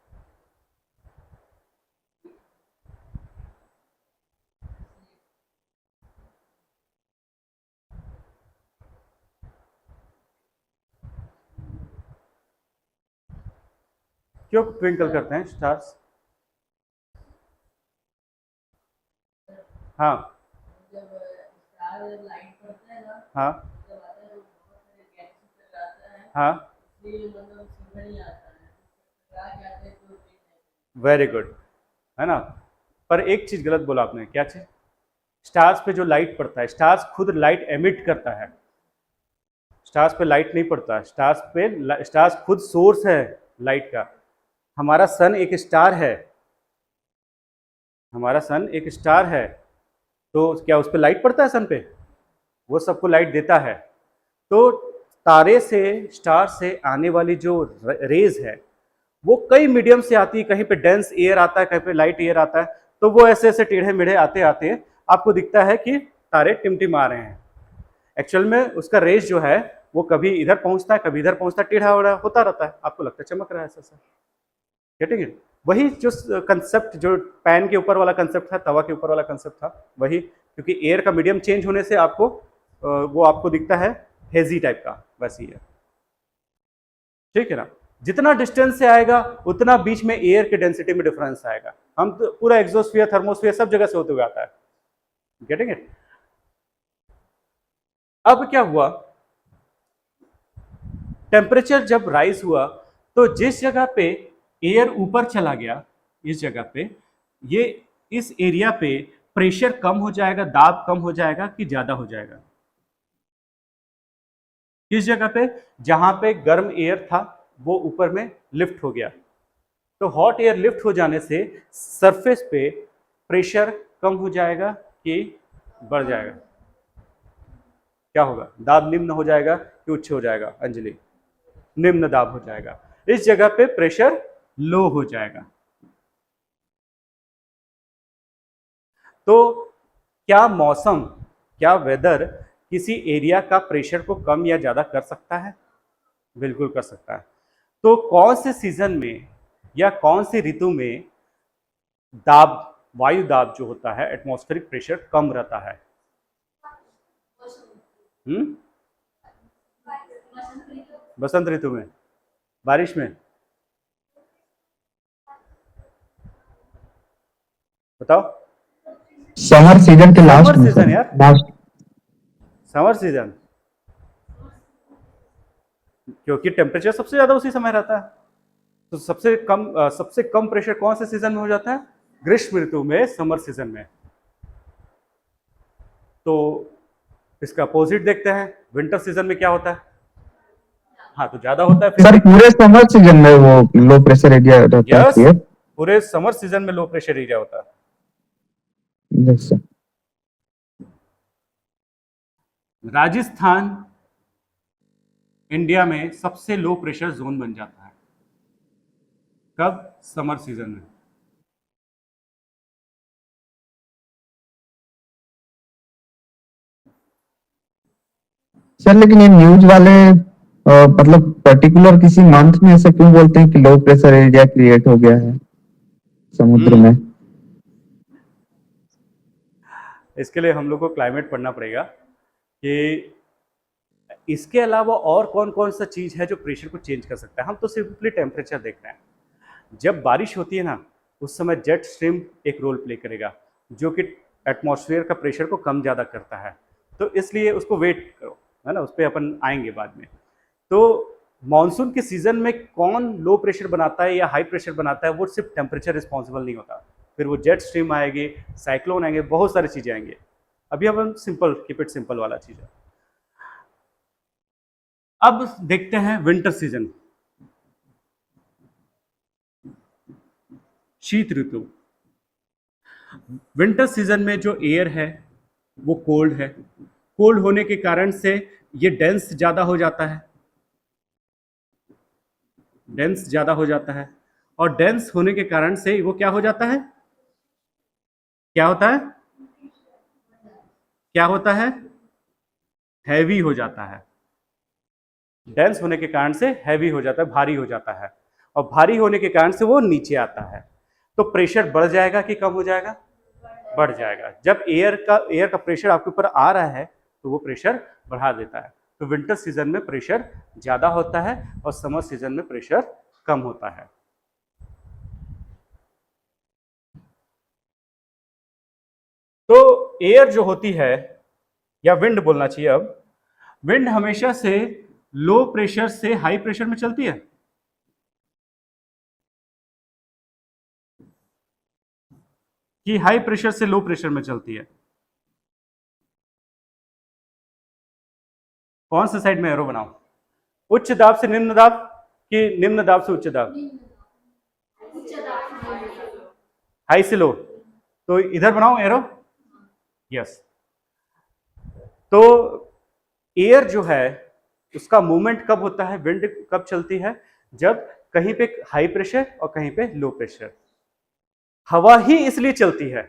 क्यों ट्विंकल करते हैं स्टार्स? हाँ हाँ हाँ, वेरी गुड, है ना? पर एक चीज गलत बोला आपने, क्या चीज? स्टार्स पे जो लाइट पड़ता है, स्टार्स खुद लाइट एमिट करता है, स्टार्स पे लाइट नहीं पड़ता, स्टार्स खुद सोर्स है लाइट का। हमारा सन एक स्टार है, हमारा सन एक स्टार है, तो क्या उस पर लाइट पड़ता है सन पे? वो सबको लाइट देता है। तो तारे से, स्टार से आने वाली जो रेज है वो कई मीडियम से आती है, कहीं पे डेंस एयर आता है, कहीं पे लाइट एयर आता है, तो वो ऐसे ऐसे टेढ़े मेढ़े आते आते आपको दिखता है कि तारे टिमटिमा रहे हैं। एक्चुअल में उसका रेज जो है वो कभी इधर पहुंचता है, कभी इधर पहुंचता है, टेढ़ा होता रहता है, आपको लगता है चमक रहा है ऐसा। Getting it? वही जो कंसेप्ट, जो पैन के ऊपर वाला कंसेप्ट था, तवा के ऊपर वाला कंसेप्ट था, वही, क्योंकि एयर का मीडियम चेंज होने से आपको वो आपको दिखता है हेजी टाइप का, वैसी है, ठीक है ना? जितना डिस्टेंस से आएगा उतना बीच में एयर के डेंसिटी में डिफरेंस आएगा। हम तो पूरा एक्सोस्फीयर, थर्मोस्फीयर सब जगह से होते हुए आता है, गेटिंग इट? अब क्या हुआ, टेम्परेचर जब राइज हुआ तो जिस जगह पे एयर ऊपर चला गया, इस जगह पे, ये इस एरिया पे प्रेशर कम हो जाएगा, दाब कम हो जाएगा कि ज्यादा हो जाएगा? किस जगह पे? जहां पे गर्म एयर था वो ऊपर में लिफ्ट हो गया, तो हॉट एयर लिफ्ट हो जाने से सरफेस पे प्रेशर कम हो जाएगा कि बढ़ जाएगा? क्या होगा, दाब निम्न हो जाएगा कि उच्च हो जाएगा? अंजलि, निम्न दाब हो जाएगा, इस जगह पे प्रेशर लो हो जाएगा। तो क्या मौसम, क्या वेदर किसी एरिया का प्रेशर को कम या ज्यादा कर सकता है? बिल्कुल कर सकता है। तो कौन से सीजन में या कौन सी ऋतु में दाब, वायु दाब जो होता है, एटमॉस्फेरिक प्रेशर कम रहता है? बसंत ऋतु में, बारिश में, बताओ। समर सीजन के लास्ट समर में सीजन सर, यार, लास्ट। समर सीजन, क्योंकि टेम्परेचर सबसे ज्यादा उसी समय रहता है। तो सबसे कम प्रेशर कौन से सीजन में हो जाता है? ग्रीष्म ऋतु में, समर सीजन में। तो इसका अपोजिट देखते हैं, विंटर सीजन में क्या होता है? हाँ तो ज्यादा होता है फिर सर पूरे समर सीजन में वो लो प्रेशर एरिया रहता है यस, क्लियर? पूरे समर सीजन में लो प्रेशर एरिया होता है। Yes sir. राजस्थान इंडिया में सबसे लो प्रेशर जोन बन जाता है कब? समर सीजन में। सर लेकिन ये न्यूज वाले मतलब पर्टिकुलर किसी मंथ में ऐसा क्यों बोलते हैं कि लो प्रेशर एरिया क्रिएट हो गया है समुद्र में? इसके लिए हम लोग को क्लाइमेट पढ़ना पड़ेगा कि इसके अलावा और कौन कौन सा चीज है जो प्रेशर को चेंज कर सकता है। हम तो सिंपली टेम्परेचर देख रहे हैं। जब बारिश होती है ना उस समय जेट स्ट्रीम एक रोल प्ले करेगा जो कि एटमॉस्फेयर का प्रेशर को कम ज़्यादा करता है, तो इसलिए उसको वेट करो, है ना, उस पर अपन आएंगे बाद में। तो मानसून के सीजन में कौन लो प्रेशर बनाता है या हाई प्रेशर बनाता है वो सिर्फ टेम्परेचर रिस्पॉन्सिबल नहीं होता, फिर वो जेट स्ट्रीम आएगी, साइक्लोन आएंगे, बहुत सारी चीज़ें आएंगे। अभी हम सिंपल कीप इट सिंपल वाला चीज़ है। अब देखते हैं विंटर सीजन, शीत ऋतु। विंटर सीजन में जो एयर है वो कोल्ड है। कोल्ड होने के कारण से ये डेंस ज़्यादा हो जाता है, डेंस ज़्यादा हो जाता है, और डेंस होने के कारण से वो क्या हो जाता है, क्या होता है, क्या होता है, हैवी हो जाता है। डेंस होने के कारण से हैवी हो जाता है, भारी हो जाता है, और भारी होने के कारण से वो नीचे आता है। तो प्रेशर बढ़ जाएगा कि कम हो जाएगा? बढ़ जाएगा। जब एयर का प्रेशर आपके ऊपर आ रहा है तो वो प्रेशर बढ़ा देता है। तो विंटर सीजन में प्रेशर ज़्यादा होता है और समर सीजन में प्रेशर कम होता है। तो एयर जो होती है, या विंड बोलना चाहिए अब, विंड हमेशा से लो प्रेशर से हाई प्रेशर में चलती है। कि हाई प्रेशर से लो प्रेशर में चलती है? कौन सा साइड में एरो बनाओ? उच्च दाब से निम्न दाब कि निम्न दाब से उच्च दाब? हाई से लो, तो इधर बनाओ एरो। यस। तो एयर जो है उसका मूवमेंट कब होता है, विंड कब चलती है? जब कहीं पे हाई प्रेशर और कहीं पे लो प्रेशर। हवा ही इसलिए चलती है।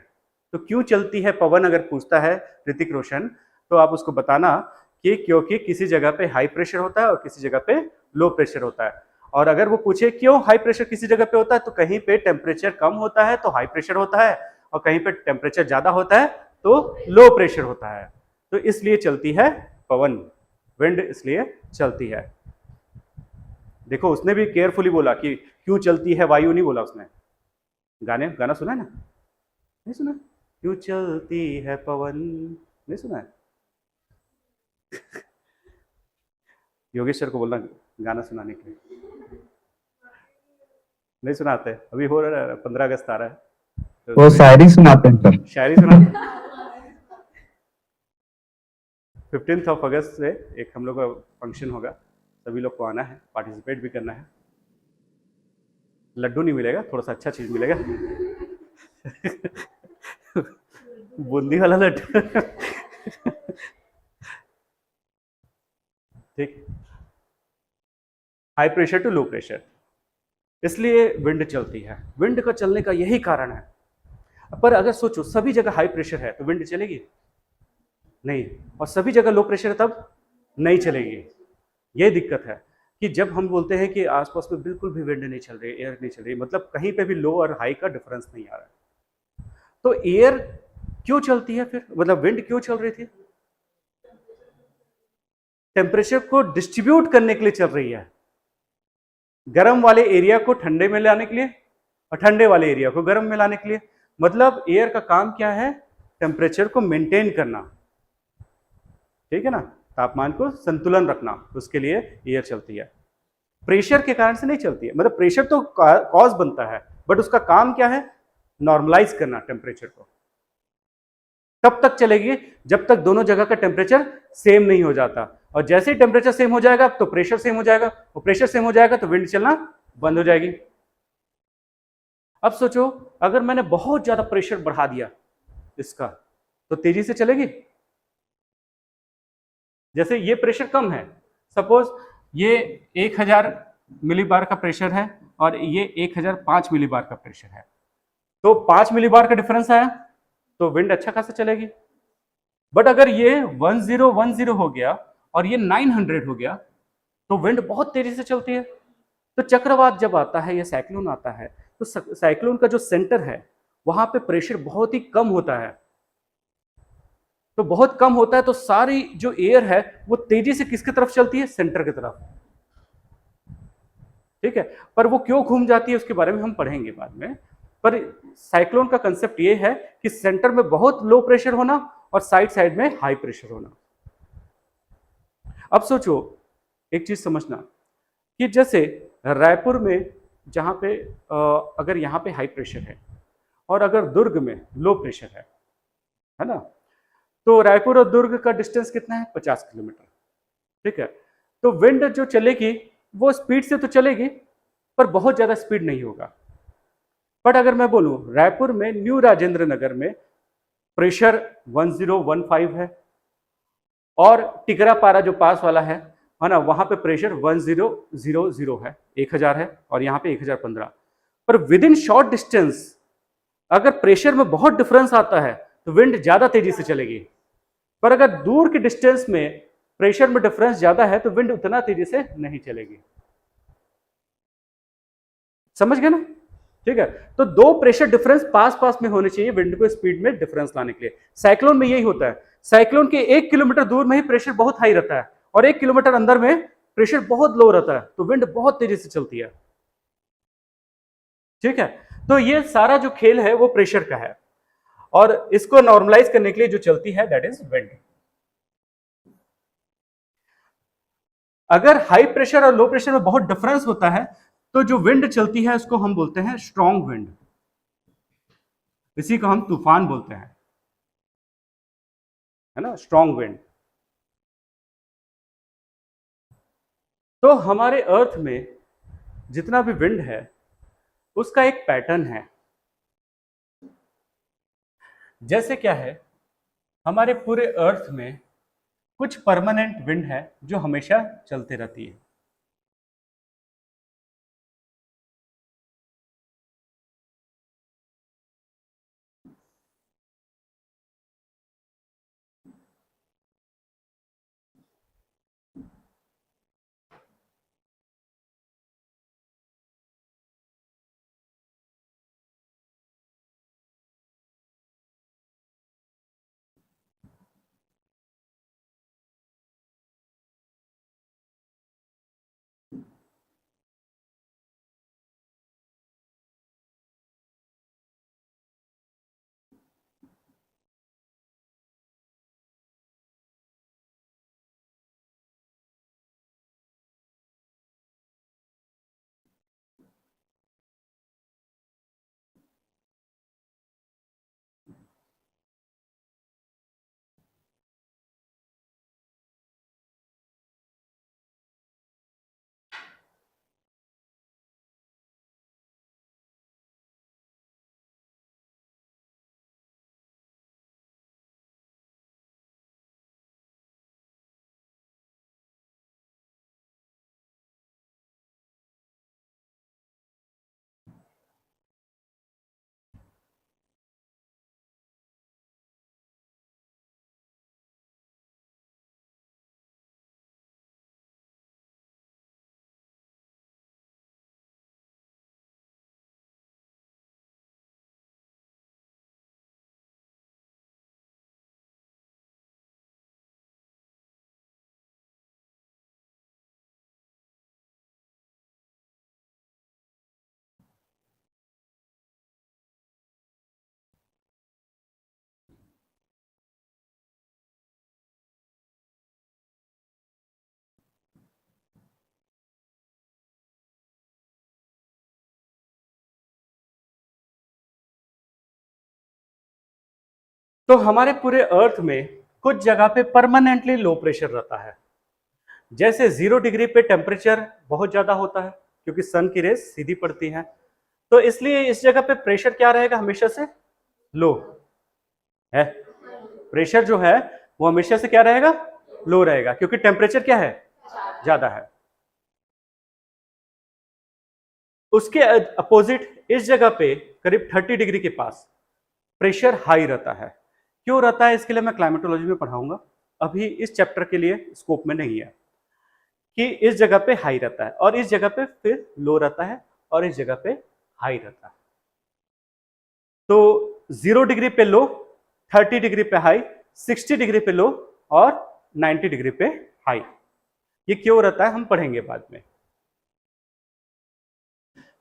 तो क्यों चलती है पवन अगर पूछता है ऋतिक रोशन, तो आप उसको बताना कि क्योंकि किसी जगह पे हाई प्रेशर होता है और किसी जगह पे लो प्रेशर होता है। और अगर वो पूछे क्यों हाई प्रेशर किसी जगह पे होता है, तो कहीं पे टेम्परेचर कम होता है तो हाई प्रेशर होता है, और कहीं पे टेम्परेचर ज्यादा होता है तो लो प्रेशर होता है। तो इसलिए चलती है पवन, विंड इसलिए चलती है। देखो उसने भी केयरफुली बोला कि क्यों चलती है वायु, नहीं बोला उसने। गाना सुना है ना? नहीं सुना? क्यों चलती है पवन, नहीं सुना है? योगेश्वर को बोलना गाना सुनाने के लिए। नहीं सुनाते? अभी हो रहा है 15 अगस्त आ रहा है तो वो शायरी सुनाते हैं सर। शायरी सुनाते। 15 अगस्त से एक हम लोग का फंक्शन होगा, सभी लोग को आना है, पार्टिसिपेट भी करना है। लड्डू नहीं मिलेगा, थोड़ा सा अच्छा चीज मिलेगा। बूंदी वाला लड्डू। ठीक। High pressure to low pressure, इसलिए विंड चलती है। विंड का चलने का यही कारण है। पर अगर सोचो सभी जगह हाई प्रेशर है तो विंड चलेगी नहीं, और सभी जगह लो प्रेशर है तब नहीं चलेगी। ये दिक्कत है कि जब हम बोलते हैं कि आसपास में बिल्कुल भी विंड नहीं चल रही, एयर नहीं चल रही, मतलब कहीं पे भी लो और हाई का डिफरेंस नहीं आ रहा है, तो एयर क्यों चलती है फिर, मतलब विंड क्यों चल रही थी? टेम्परेचर को डिस्ट्रीब्यूट करने के लिए चल रही है। गर्म वाले एरिया को ठंडे में लाने के लिए और ठंडे वाले एरिया को गर्म में लाने के लिए। मतलब एयर का काम क्या है? टेम्परेचर को मेंटेन करना, ठीक है ना, तापमान को संतुलन रखना, उसके लिए एयर चलती है। प्रेशर के कारण से नहीं चलती है, मतलब प्रेशर तो कॉज बनता है, बट उसका काम क्या है? नॉर्मलाइज करना टेम्परेचर को। तब तक चलेगी जब तक दोनों जगह का टेम्परेचर सेम नहीं हो जाता। और जैसे ही टेम्परेचर सेम हो जाएगा तो प्रेशर सेम हो जाएगा, और प्रेशर सेम हो जाएगा तो विंड चलना बंद हो जाएगी। अब सोचो अगर मैंने बहुत ज्यादा प्रेशर बढ़ा दिया इसका, तो तेजी से चलेगी। जैसे ये प्रेशर कम है, सपोज ये 1000 मिलीबार का प्रेशर है और ये 1005 मिलीबार का प्रेशर है, तो 5 मिलीबार का डिफरेंस आया तो विंड अच्छा खासा चलेगी। बट अगर ये 1010 हो गया और ये 900 हो गया तो विंड बहुत तेजी से चलती है। तो चक्रवात जब आता है या साइक्लोन आता है तो साइक्लोन का जो सेंटर है वहां पे प्रेशर बहुत ही कम होता है, तो बहुत कम होता है तो सारी जो एयर है वो तेजी से किसकी तरफ चलती है, सेंटर की तरफ। ठीक है, पर वो क्यों घूम जाती है उसके बारे में हम पढ़ेंगे बाद में। पर साइक्लोन का कंसेप्ट ये है कि सेंटर में बहुत लो प्रेशर होना और साइड साइड में हाई प्रेशर होना। अब सोचो एक चीज समझना कि जैसे रायपुर में जहां पे अगर यहां पे हाई प्रेशर है और अगर दुर्ग में लो प्रेशर है ना, तो रायपुर और दुर्ग का डिस्टेंस कितना है, 50 किलोमीटर। ठीक है, तो विंड जो चलेगी वो स्पीड से तो चलेगी पर बहुत ज्यादा स्पीड नहीं होगा। बट अगर मैं बोलूं रायपुर में न्यू राजेंद्र नगर में प्रेशर 1015 है और टिकरापारा जो पास वाला है ना, वहां पे प्रेशर 1000 है, 1000 है, और यहाँ पे 1015। पर विद इन शॉर्ट डिस्टेंस अगर प्रेशर में बहुत डिफरेंस आता है तो विंड ज्यादा तेजी से चलेगी। पर अगर दूर के डिस्टेंस में प्रेशर में डिफरेंस ज्यादा है तो विंड उतना तेजी से नहीं चलेगी। समझ गए ना? ठीक है, तो दो प्रेशर डिफरेंस पास पास में होने चाहिए विंड को स्पीड में डिफरेंस लाने के लिए। साइक्लोन में यही होता है, साइक्लोन के 1 किलोमीटर दूर में ही प्रेशर बहुत हाई रहता है और 1 किलोमीटर अंदर में प्रेशर बहुत लो रहता है, तो विंड बहुत तेजी से चलती है। ठीक है, तो ये सारा जो खेल है वो प्रेशर का है और इसको नॉर्मलाइज करने के लिए जो चलती है दैट इज विंड। अगर हाई प्रेशर और लो प्रेशर में बहुत डिफरेंस होता है तो जो विंड चलती है उसको हम बोलते हैं स्ट्रॉन्ग विंड, इसी को हम तूफान बोलते हैं, है ना, स्ट्रॉन्ग विंड। तो हमारे अर्थ में जितना भी विंड है उसका एक पैटर्न है। जैसे क्या है, हमारे पूरे अर्थ में कुछ परमानेंट विंड है जो हमेशा चलते रहती है। तो हमारे पूरे अर्थ में कुछ जगह पे परमानेंटली लो प्रेशर रहता है, जैसे 0 डिग्री पे टेम्परेचर बहुत ज्यादा होता है क्योंकि सन की रेस सीधी पड़ती है, तो इसलिए इस जगह पे प्रेशर क्या रहेगा, हमेशा से लो है। प्रेशर जो है वो हमेशा से क्या रहेगा, लो रहेगा, क्योंकि टेम्परेचर क्या है, ज्यादा है। उसके अपोजिट इस जगह पे करीब 30 डिग्री के पास प्रेशर हाई रहता है। क्यों रहता है, इसके लिए मैं क्लाइमेटोलॉजी में पढ़ाऊंगा, अभी इस चैप्टर के लिए स्कोप में नहीं है। कि इस जगह पे हाई रहता है और इस जगह पे फिर लो रहता है और इस जगह पे हाई रहता है। तो 0 डिग्री पे लो, 30 डिग्री पे हाई, 60 डिग्री पे लो और 90 डिग्री पे हाई। ये क्यों रहता है हम पढ़ेंगे बाद में।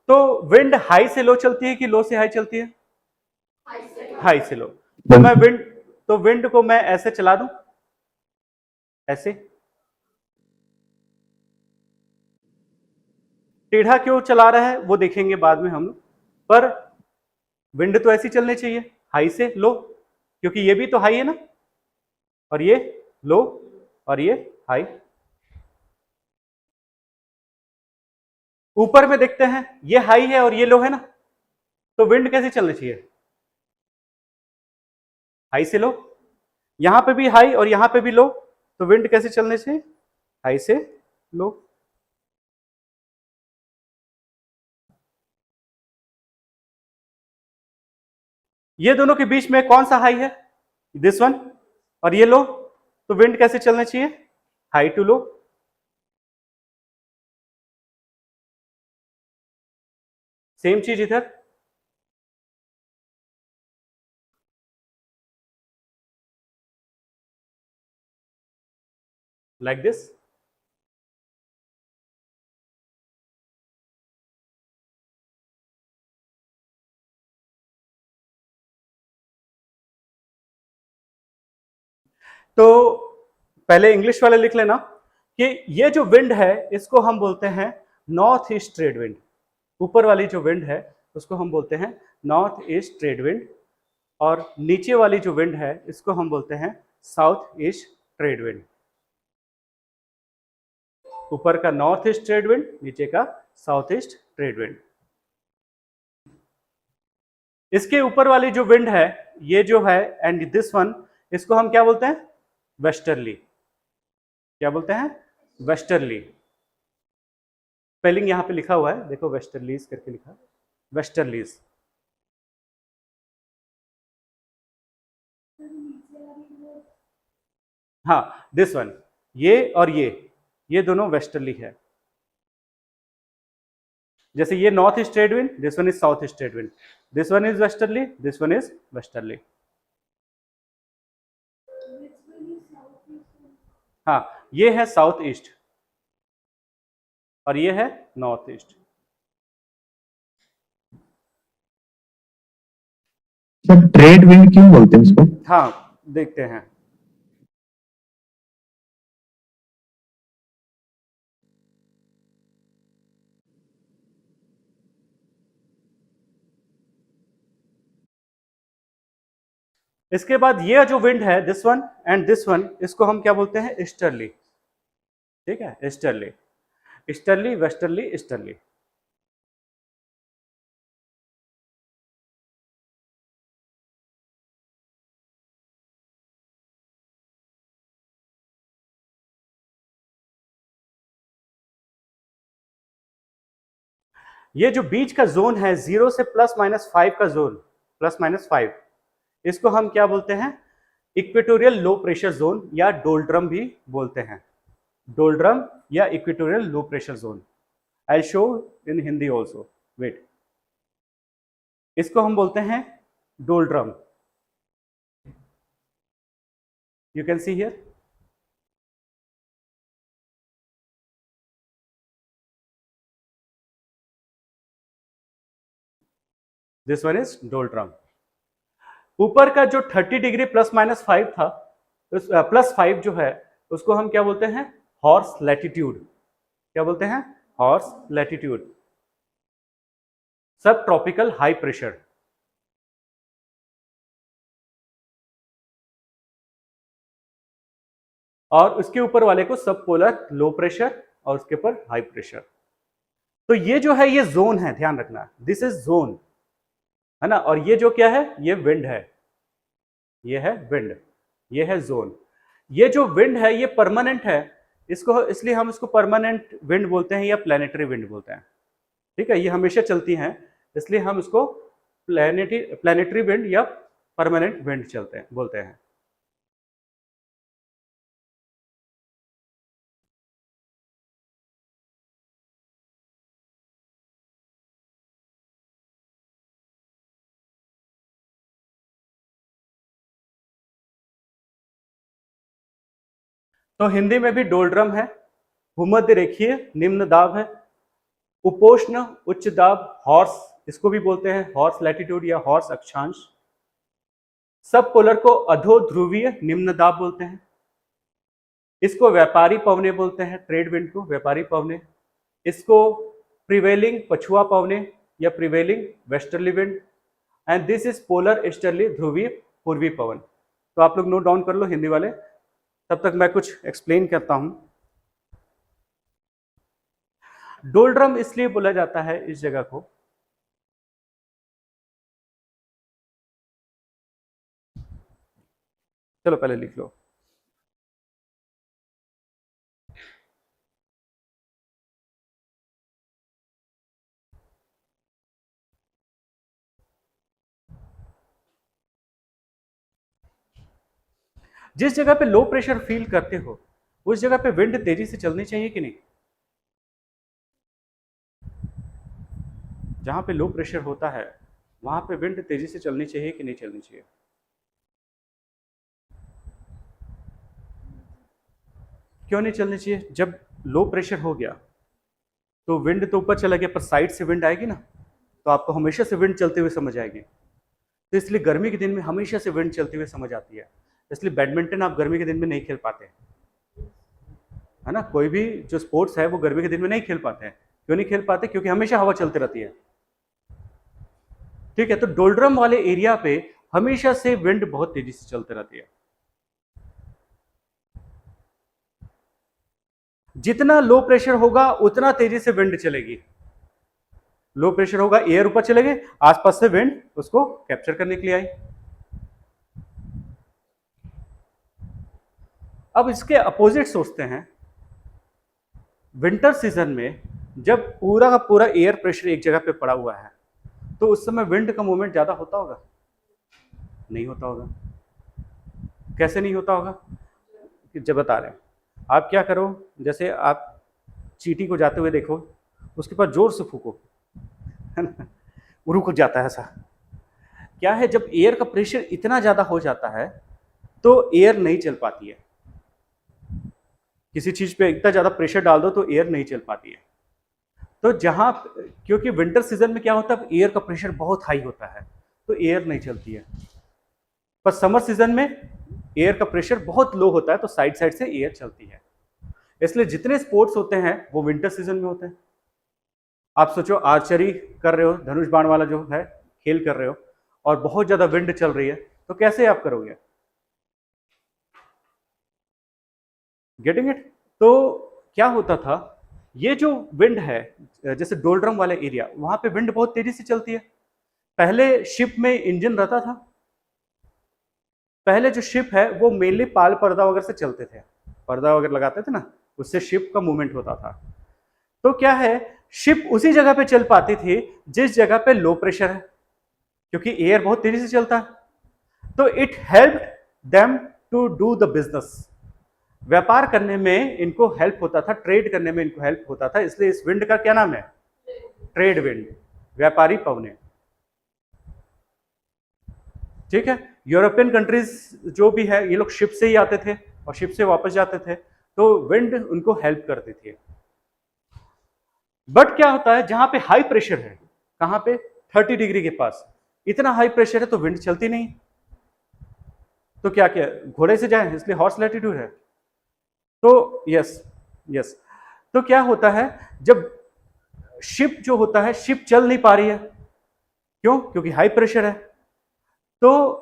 तो विंड हाई से लो चलती है कि लो से हाई चलती है, हाई से लो। तो विंड को मैं ऐसे चला दूं, ऐसे। टेढ़ा क्यों चला रहा है वो देखेंगे बाद में हम, पर विंड तो ऐसी चलनी चाहिए हाई से लो, क्योंकि ये भी तो हाई है ना, और ये लो और ये हाई। ऊपर में देखते हैं ये हाई है और ये लो है ना, तो विंड कैसे चलनी चाहिए, हाई से लो। यहां पे भी हाई और यहां पे भी लो, तो विंड कैसे चलने चाहिए, हाई से लो। ये दोनों के बीच में कौन सा हाई है, दिस वन, और ये लो, तो विंड कैसे चलना चाहिए, हाई टू लो। सेम चीज इधर, लाइक दिस। तो पहले इंग्लिश वाले लिख लेना कि ये जो विंड है इसको हम बोलते हैं नॉर्थ ईस्ट ट्रेड विंड। ऊपर वाली जो विंड है उसको हम बोलते हैं नॉर्थ ईस्ट ट्रेड विंड, और नीचे वाली जो विंड है इसको हम बोलते हैं साउथ ईस्ट ट्रेड विंड। ऊपर का नॉर्थ ईस्ट ट्रेड विंड, नीचे का साउथ ईस्ट ट्रेड विंड। इसके ऊपर वाली जो विंड है ये जो है एंड दिस वन, इसको हम क्या बोलते हैं, वेस्टर्ली। क्या बोलते हैं, वेस्टर्ली। स्पेलिंग यहां पे लिखा हुआ है, देखो वेस्टर्लीज करके लिखा है, वेस्टर्लीज। हाँ दिस वन, ये और ये दोनों वेस्टर्ली है। जैसे ये north east trade wind, this one is south east trade wind, this one is westerly, this one is westerly. हाँ ये है साउथ ईस्ट और ये है north east. Sir trade wind क्यों बोलते हैं इसको? हाँ देखते हैं। इसके बाद ये जो विंड है this one and this one, इसको हम क्या बोलते हैं, ईस्टर्ली। ठीक है, ईस्टर्ली, ईस्टर्ली, वेस्टर्ली, ईस्टर्ली। ये जो बीच का जोन है 0 से +-5 का जोन, +-5, इसको हम क्या बोलते हैं, इक्वेटोरियल लो प्रेशर जोन या डोल्ड्रम भी बोलते हैं। डोल्ड्रम या equatorial low pressure zone. I show in Hindi also, wait. इसको हम बोलते हैं doldrum, you can see here. This one is doldrum. ऊपर का जो 30 डिग्री +-5 था, उस +5 जो है उसको हम क्या बोलते हैं, हॉर्स लैटिट्यूड। क्या बोलते हैं, हॉर्स लैटिट्यूड। सब ट्रॉपिकल हाई प्रेशर। और उसके ऊपर वाले को सब पोलर लो प्रेशर और उसके ऊपर हाई प्रेशर। तो ये जो है ये जोन है, ध्यान रखना, दिस इज जोन, है ना। और ये जो क्या है, ये विंड है, ये है विंड, ये है जोन। ये जो विंड है ये परमानेंट है, इसको इसलिए हम इसको परमानेंट विंड बोलते हैं या प्लैनेटरी विंड बोलते हैं। ठीक है, ये हमेशा चलती हैं, इसलिए हम इसको प्लैनेटरी विंड या परमानेंट विंड चलते हैं बोलते हैं। तो हिंदी में भी डोलड्रम है, भूमध्य रेखीय निम्न दाब है, उपोष्ण उच्च दाब हॉर्स, इसको भी बोलते हैं हॉर्स लैटिट्यूड या हॉर्स अक्षांश। सब पोलर को अधो ध्रुवीय निम्न दाब बोलते हैं, इसको व्यापारी पवने बोलते हैं, ट्रेड विंड को व्यापारी पवने। इसको प्रिवेलिंग पछुआ पवने या prevailing westerly wind, and this is polar easterly ध्रुवीय पूर्वी पवन। तो आप लोग नोट डाउन कर लो हिंदी वाले, तब तक मैं कुछ एक्सप्लेन करता हूं। डोलड्रम इसलिए बोला जाता है इस जगह को, चलो पहले लिख लो, जिस जगह पे लो प्रेशर फील करते हो उस जगह पे विंड तेजी से चलनी चाहिए कि नहीं? जहां पे लो प्रेशर होता है वहां पे विंड तेजी से चलनी चाहिए कि नहीं चलनी चाहिए? क्यों नहीं चलनी चाहिए? जब लो प्रेशर हो गया तो विंड तो ऊपर चला गया, पर साइड से विंड आएगी ना, तो आपको हमेशा से विंड चलते हुए समझ आएगी। तो इसलिए गर्मी के दिन में हमेशा से विंड चलते हुए समझ आती है, इसलिए बैडमिंटन आप गर्मी के दिन में नहीं खेल पाते, है ना। कोई भी जो स्पोर्ट्स है वो गर्मी के दिन में नहीं खेल पाते हैं। क्यों नहीं खेल पाते? क्योंकि हमेशा हवा चलती रहती है। ठीक है, तो डोलड्रम वाले एरिया पे हमेशा से विंड बहुत तेजी से चलती रहती है। जितना लो प्रेशर होगा उतना तेजी से विंड चलेगी। लो प्रेशर होगा, एयर ऊपर चलेगी, आसपास से विंड उसको कैप्चर करने के लिए आई। अब इसके अपोजिट सोचते हैं, विंटर सीजन में जब पूरा का पूरा एयर प्रेशर एक जगह पे पड़ा हुआ है तो उस समय विंड का मूवमेंट ज्यादा होता होगा? नहीं होता होगा। कैसे नहीं होता होगा? जब बता रहे हैं, आप क्या करो, जैसे आप चींटी को जाते हुए देखो, उसके पास जोर से फूको, है ना, वो रुक जाता है। ऐसा क्या है, जब एयर का प्रेशर इतना ज्यादा हो जाता है तो एयर नहीं चल पाती है। किसी चीज पे इतना ज्यादा प्रेशर डाल दो तो एयर नहीं चल पाती है। तो जहां, क्योंकि विंटर सीजन में क्या होता है, एयर का प्रेशर बहुत हाई होता है तो एयर नहीं चलती है। पर समर सीजन में एयर का प्रेशर बहुत लो होता है तो साइड साइड से एयर चलती है। इसलिए जितने स्पोर्ट्स होते हैं वो विंटर सीजन में होते हैं। आप सोचो, आर्चरी कर रहे हो, धनुष बाण वाला जो है खेल कर रहे हो, और बहुत ज्यादा विंड चल रही है, तो कैसे आप करोगे? Getting it? तो क्या होता था, ये जो विंड है, जैसे डोलड्रम वाले एरिया, वहां पे विंड बहुत तेजी से चलती है। पहले शिप में इंजन रहता था, पहले जो शिप है वो मेनली पाल पर्दा वगैरह से चलते थे, पर्दा वगैरह लगाते थे ना, उससे शिप का मूवमेंट होता था। तो क्या है, शिप उसी जगह पे चल पाती थी जिस जगह पे लो प्रेशर है, क्योंकि एयर बहुत तेजी से चलता है। तो it helped them to do the business, व्यापार करने में इनको हेल्प होता था, ट्रेड करने में इनको हेल्प होता था। इसलिए इस विंड का क्या नाम है? ट्रेड विंड, व्यापारी पवने। ठीक है, यूरोपियन कंट्रीज जो भी है, ये लोग शिप से ही आते थे और शिप से वापस जाते थे, तो विंड उनको हेल्प करती थी। बट क्या होता है, जहां पे हाई प्रेशर है, कहां पे? 30 डिग्री के पास इतना हाई प्रेशर है तो विंड चलती नहीं। तो क्या क्या घोड़े से जाए, इसलिए हॉर्स लैटिट्यूड है। तो यस, तो क्या होता है, जब शिप जो होता है, शिप चल नहीं पा रही है, क्यों? क्योंकि हाई प्रेशर है। तो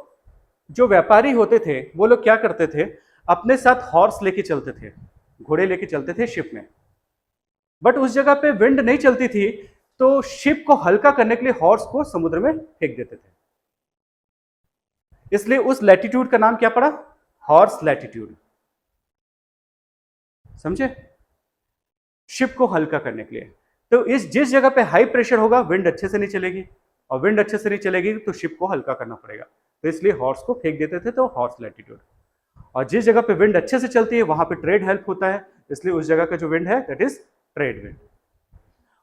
जो व्यापारी होते थे वो लोग क्या करते थे, अपने साथ हॉर्स लेके चलते थे, घोड़े लेके चलते थे शिप में, बट उस जगह पे विंड नहीं चलती थी, तो शिप को हल्का करने के लिए हॉर्स को समुद्र में फेंक देते थे। इसलिए उस लैटिट्यूड का नाम क्या पड़ा? Horse latitude. समझे? शिप को हल्का करने के लिए। तो इस जिस जगह पे हाई प्रेशर होगा विंड अच्छे से नहीं चलेगी, और विंड अच्छे से नहीं चलेगी तो शिप को हल्का करना पड़ेगा, तो इसलिए हॉर्स को फेंक देते थे, तो हॉर्स लैटिट्यूड। और जिस जगह पे विंड अच्छे से चलती है वहां पे ट्रेड हेल्प होता है, इसलिए उस जगह का जो विंड है दैट इज ट्रेड विंड।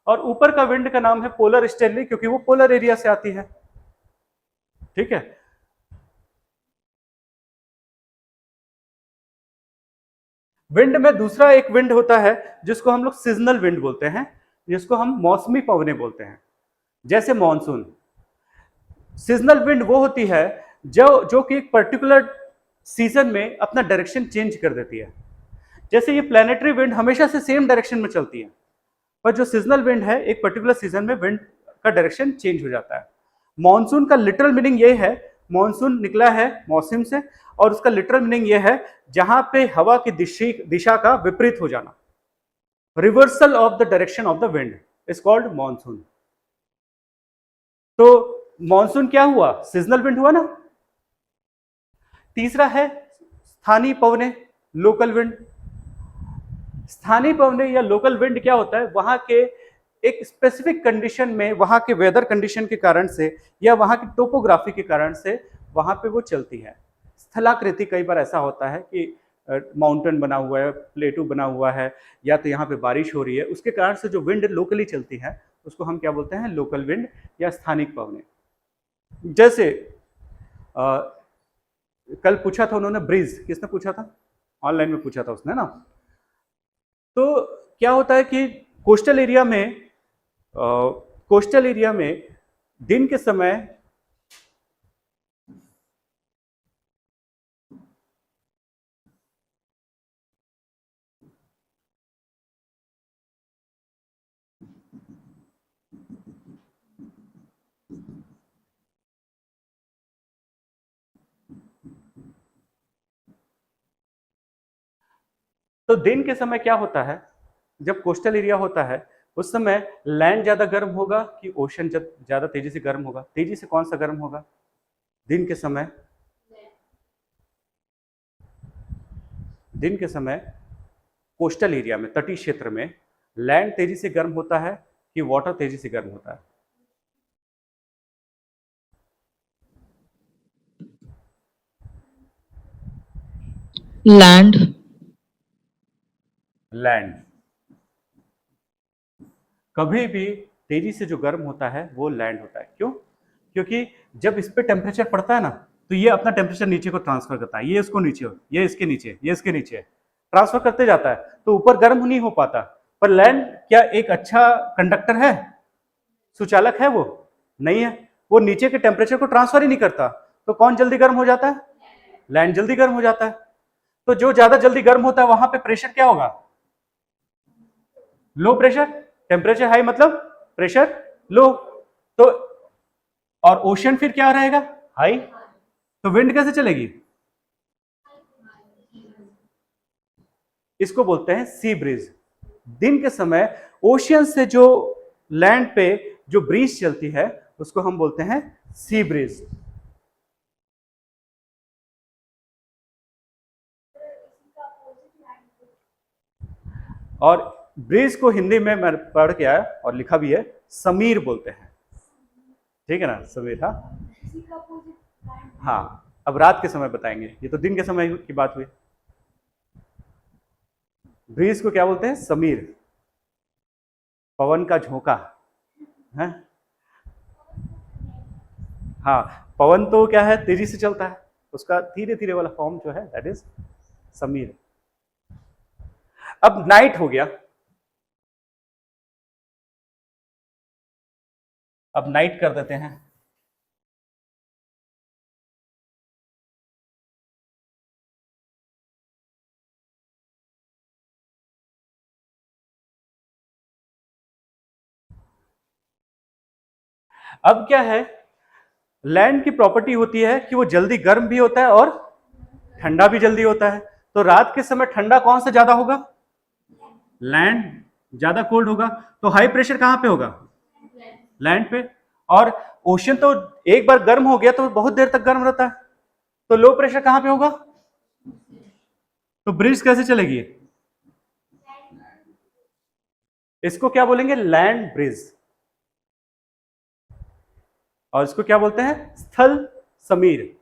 और ऊपर का विंड का नाम है पोलर स्टेरली, क्योंकि वो पोलर एरिया से आती है। ठीक है। विंड में दूसरा एक विंड होता है जिसको हम लोग सीजनल विंड बोलते हैं, जिसको हम मौसमी पवनें बोलते हैं, जैसे मॉनसून। सीजनल विंड वो होती है जो कि एक पर्टिकुलर सीजन में अपना डायरेक्शन चेंज कर देती है। जैसे ये प्लैनेटरी विंड हमेशा से सेम डायरेक्शन में चलती है, पर जो सीजनल विंड है एक पर्टिकुलर सीजन में विंड का डायरेक्शन चेंज हो जाता है। मॉनसून का लिटरल मीनिंग ये है, मॉनसून निकला है मौसम से, और उसका लिटरल मीनिंग ये है जहां पे हवा की दिशा का विपरीत हो जाना। Reversal of the direction of the wind is called monsoon. तो मॉनसून क्या हुआ? सीजनल विंड हुआ ना। तीसरा है स्थानीय पवने, लोकल विंड। स्थानीय पवने या लोकल विंड क्या होता है? वहां के एक स्पेसिफिक कंडीशन में, वहां के वेदर कंडीशन के कारण से या वहां की टोपोग्राफी के कारण से वहां पे वो चलती है। स्थलाकृति कई बार ऐसा होता है कि माउंटेन बना हुआ है, प्लेटू बना हुआ है, या तो यहाँ पे बारिश हो रही है, उसके कारण से जो विंड लोकली चलती है उसको हम क्या बोलते हैं? लोकल विंड या स्थानिक पवने। जैसे कल पूछा था उन्होंने ब्रीज, किसने पूछा था? ऑनलाइन में पूछा था उसने ना। तो क्या होता है कि कोस्टल एरिया में दिन के समय तो दिन के समय क्या होता है, जब कोस्टल एरिया होता है उस समय लैंड ज्यादा गर्म होगा कि ओशन ज्यादा तेजी से गर्म होगा? तेजी से कौन सा गर्म होगा दिन के समय? दिन के समय कोस्टल एरिया में, तटीय क्षेत्र में, लैंड तेजी से गर्म होता है कि वाटर तेजी से गर्म होता है? Land. लैंड कभी भी तेजी से जो गर्म होता है वो लैंड होता है। क्यों? क्योंकि जब इस पे टेम्परेचर पड़ता है ना, तो ये अपना टेम्परेचर नीचे को ट्रांसफर करता है, ये इसको नीचे, ये इसके नीचे, ये इसके नीचे ट्रांसफर करते जाता है, तो ऊपर गर्म नहीं हो पाता। पर लैंड क्या एक अच्छा कंडक्टर है? सुचालक है? वो नहीं है। वो नीचे के टेम्परेचर को ट्रांसफर ही नहीं करता, तो कौन जल्दी गर्म हो जाता है? लैंड जल्दी गर्म हो जाता है। तो जो ज्यादा जल्दी गर्म होता है वहां पे प्रेशर क्या होगा? Low pressure. टेम्परेचर हाई मतलब प्रेशर लो। तो और ओशन फिर क्या रहेगा? हाई। तो विंड कैसे चलेगी? इसको बोलते हैं सी ब्रीज। दिन के समय ओशियन से जो लैंड पे जो ब्रीज चलती है उसको हम बोलते हैं सी ब्रीज। और ब्रीज को हिंदी में मैं पढ़ के आया और लिखा भी है, समीर बोलते हैं। ठीक है ना, समीर। हाँ हाँ, अब रात के समय बताएंगे, ये तो दिन के समय की बात हुई। ब्रीज को क्या बोलते हैं? समीर, पवन का झोंका है। हाँ, पवन तो क्या है? तेजी से चलता है, उसका धीरे धीरे वाला फॉर्म जो है दैट इज समीर। अब नाइट हो गया, अब नाइट कर देते हैं। अब क्या है, लैंड की प्रॉपर्टी होती है कि वो जल्दी गर्म भी होता है और ठंडा भी जल्दी होता है। तो रात के समय ठंडा कौन सा ज्यादा होगा? लैंड ज्यादा कोल्ड होगा। तो हाई प्रेशर कहां पे होगा? लैंड पे। और ओशन तो एक बार गर्म हो गया तो बहुत देर तक गर्म रहता है, तो लो प्रेशर कहां पे होगा? तो ब्रिज कैसे चलेगी? इसको क्या बोलेंगे? Land bridge. और इसको क्या बोलते हैं? स्थल समीर।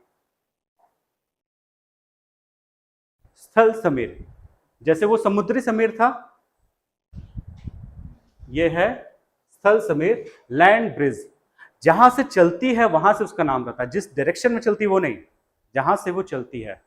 स्थल समीर, जैसे वो समुद्री समीर था, ये है स्थल समीर। लैंड ब्रिज जहां से चलती है वहां से उसका नाम रहता है, जिस डायरेक्शन में चलती है वो नहीं, जहां से वो चलती है।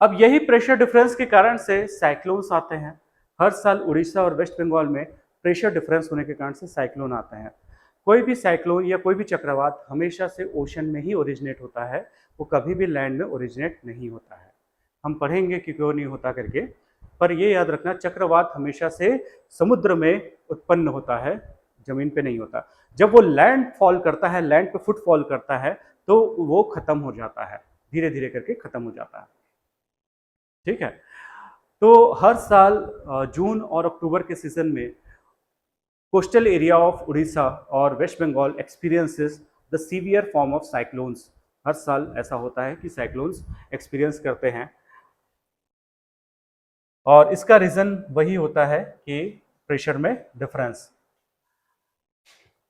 अब यही प्रेशर डिफरेंस के कारण से साइक्लोन्स आते हैं। हर साल उड़ीसा और वेस्ट बंगाल में प्रेशर डिफरेंस होने के कारण से साइक्लोन आते हैं। कोई भी साइक्लोन या कोई भी चक्रवात हमेशा से ओशन में ही ओरिजिनेट होता है, वो कभी भी लैंड में ओरिजिनेट नहीं होता है। हम पढ़ेंगे कि क्यों नहीं होता करके, पर ये याद रखना चक्रवात हमेशा से समुद्र में उत्पन्न होता है, जमीन पे नहीं होता। जब वो लैंड फॉल करता है, लैंड पे फुटफॉल करता है, तो वो खत्म हो जाता है, धीरे धीरे करके खत्म हो जाता है। ठीक है। तो हर साल जून और अक्टूबर के सीजन में कोस्टल एरिया ऑफ उड़ीसा और West Bengal experiences the severe form of cyclones. हर साल ऐसा होता है कि साइक्लोन्स एक्सपीरियंस करते हैं, और इसका रीजन वही होता है कि प्रेशर में डिफरेंस।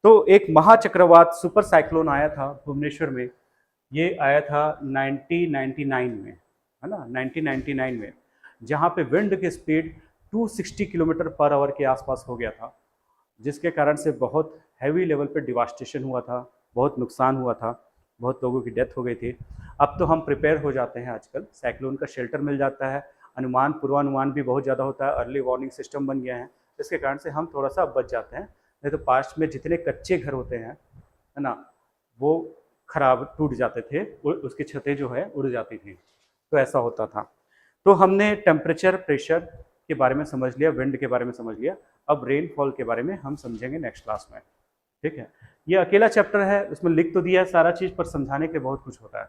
तो एक महाचक्रवात सुपर साइक्लोन आया था भुवनेश्वर में, ये आया था 1999 में, है ना, 1999 में, जहाँ पे विंड की स्पीड 260 किलोमीटर पर आवर के आसपास हो गया था, जिसके कारण से बहुत हैवी लेवल पे डिवास्टेशन हुआ था, बहुत नुकसान हुआ था, बहुत लोगों की डेथ हो गई थी। अब तो हम प्रिपेयर हो जाते हैं, आजकल साइक्लोन का शेल्टर मिल जाता है, अनुमान पूर्वानुमान भी बहुत ज़्यादा होता है, अर्ली वार्निंग सिस्टम बन गया है, इसके कारण से हम थोड़ा सा बच जाते हैं। नहीं तो पास्ट में जितने कच्चे घर होते हैं, है ना, वो खराब टूट जाते थे, उसकी छतें जो है उड़ जाती थी, तो ऐसा होता था। तो हमने टेम्परेचर, प्रेशर के बारे में समझ लिया, विंड के बारे में समझ लिया, अब रेनफॉल के बारे में हम समझेंगे नेक्स्ट क्लास में। ठीक है, ये अकेला चैप्टर है, उसमें लिख तो दिया है सारा चीज़, पर समझाने के लिए बहुत कुछ होता है।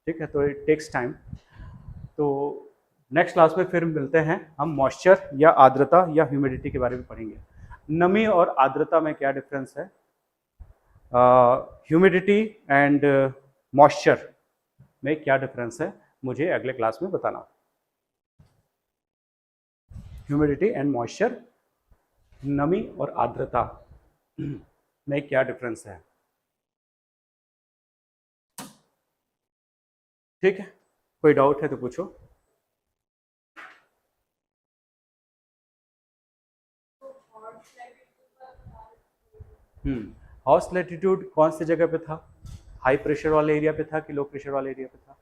ठीक है, तो इट टेक्स टाइम। तो नेक्स्ट क्लास में फिर मिलते हैं, हम मॉइस्चर या आर्द्रता या ह्यूमिडिटी के बारे में पढ़ेंगे। नमी और आर्द्रता में क्या डिफरेंस है, ह्यूमिडिटी एंड मॉइस्चर में क्या डिफरेंस है, मुझे अगले क्लास में बताना। ह्यूमिडिटी एंड मॉइस्चर, नमी और आर्द्रता में क्या डिफरेंस है। ठीक है, कोई डाउट है तो पूछो। हाउस लैटिट्यूड कौन सी जगह पे था? हाई प्रेशर वाले एरिया पे था कि लो प्रेशर वाले एरिया पे था?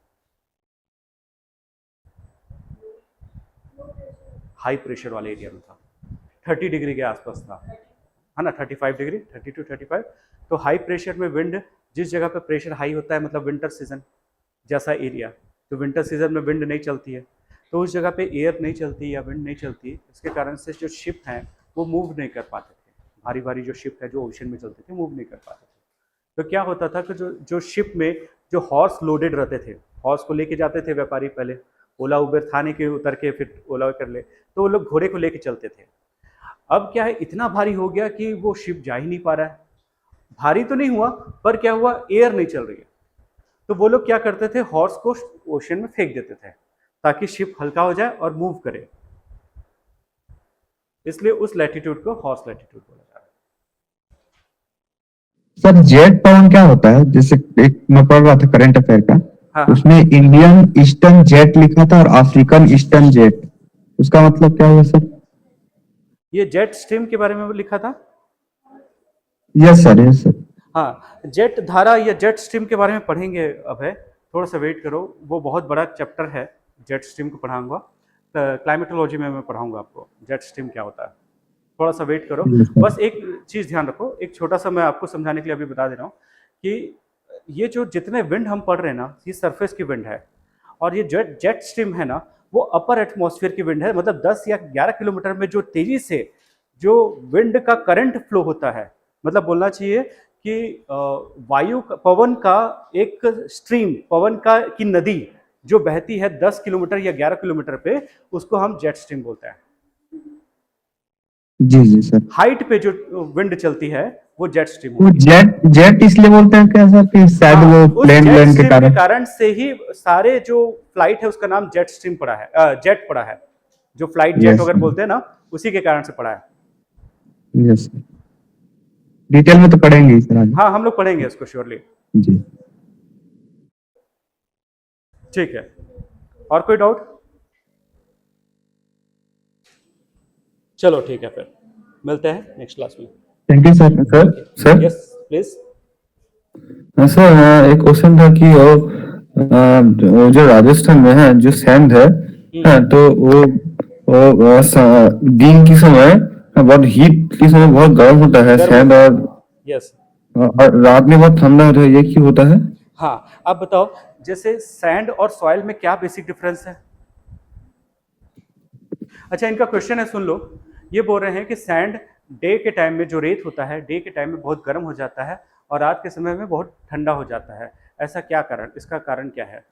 हाई प्रेशर वाले एरिया में था, 30 डिग्री के आसपास था, है ना, 35 डिग्री, 30 to 35। तो हाई प्रेशर में विंड, जिस जगह पे प्रेशर हाई होता है, मतलब विंटर सीजन जैसा एरिया, तो विंटर सीजन में विंड नहीं चलती है, तो उस जगह पे एयर नहीं चलती या विंड नहीं चलती, इसके कारण से जो शिप हैं वो मूव नहीं कर पाते थे। भारी भारी जो शिप है जो ओशन में चलते थे, मूव नहीं कर पाते थे। तो क्या होता था कि जो शिप में जो हॉर्स लोडेड रहते थे, हॉर्स को लेके जाते थे व्यापारी, पहले ओला उबेर था नहीं कि उतर के फिर ओला कर ले, तो वो लोग घोड़े को लेके चलते थे। अब क्या है, इतना भारी हो गया कि वो शिप जा ही नहीं पा रहा है। भारी तो नहीं हुआ, पर क्या हुआ, एयर नहीं चल रही है, तो वो लोग क्या करते थे, हॉर्स को ओशन में फेंक देते थे ताकि शिप हल्का हो जाए और मूव करे। इसलिए उस लैटिट्यूड को हॉर्स लैटिट्यूड बोला जा रहा है। सर जेट टाउन क्या होता है? जैसे एक मैं पढ़ रहा था करंट अफेयर का, हाँ, उसमें इंडियन ईस्टर्न जेट लिखा था और अफ्रीकन ईस्टर्न जेट, उसका मतलब क्या हुआ सर? ये जेट स्ट्रीम के बारे में भी लिखा था। Yes sir, yes sir. हाँ, जेट धारा या जेट स्ट्रीम के बारे में पढ़ेंगे अब है, थोड़ा सा वेट करो, वो बहुत बड़ा चैप्टर है, जेट स्ट्रीम को पढ़ाऊंगा, क्लाइमेटोलॉजी में मैं पढ़ाऊंगा आपको जेट स्ट्रीम क्या होता है, थोड़ा सा वेट करो। बस एक चीज़ ध्यान रखो, एक छोटा सा मैं आपको समझाने के लिए अभी बता दे रहा हूँ कि ये जो जितने विंड हम पढ़ रहे हैं ना, ये सरफेस की विंड है, और ये जेट स्ट्रीम है ना, वो अपर एटमॉस्फेयर की विंड है, मतलब 10 या 11 किलोमीटर में जो तेजी से जो विंड का करंट फ्लो होता है, मतलब बोलना चाहिए कि पवन का एक स्ट्रीम, पवन का की नदी जो बहती है 10 किलोमीटर या 11 किलोमीटर पे, उसको हम जेट स्ट्रीम बोलते हैं। जी जी सर। हाइट पे जो विंड चलती है वो जेट स्ट्रीम वो होती है। जेट जेट इसलिए बोलते हैं क्या सर कि शायद हाँ, वो उस प्लेन जेट व्लेन के स्ट्रीम के कारण? कारण से ही सारे जो फ्लाइट है उसका नाम जेट स्ट्रीम पड़ा है, जेट पड़ा है, जो फ्लाइट जेट यस वगैरह बोलते हैं ना, उसी के कारण से पड़ा है। यस, डिटेल में तो पढ़ेंगे ही सर आगे। हाँ, हम लोग पढ़ेंगे इसको श्योरली। जी। ठीक है, और कोई डाउट? चलो ठीक है, फिर मिलते हैं नेक्स्ट क्लास में। Thank you sir. Sir sir yes please. Sir एक क्वेश्चन था कि वो जो राजस्थान में है जो सैंड है, हाँ, तो दिन के समय बहुत हीट के समय बहुत गर्म होता है सैंड, यस। और रात में बहुत ठंडा होता है, ये क्यों होता है? हाँ, अब बताओ, जैसे सैंड और सॉइल में क्या बेसिक डिफरेंस है? अच्छा, इनका क्वेश्चन है, सुन लो। ये बोल रहे हैं कि सैंड डे के टाइम में जो रेत होता है, डे के टाइम में बहुत गर्म हो जाता है और रात के समय में बहुत ठंडा हो जाता है। ऐसा क्या कारण, इसका कारण क्या है?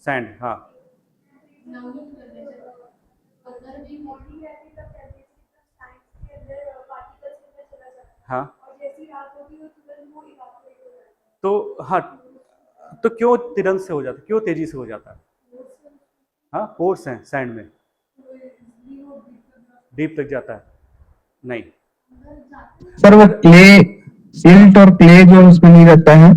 सैंड, हाँ। हाँ, तो हाँ, तो क्यों तुरंत से हो जाता है, क्यों तेजी से हो जाता है? हाँ, पोर्स हैं सैंड में, डीप तक जाता है? नहीं। सर वो क्ले, सिल्ट और क्ले जो उसमें नहीं रहता है,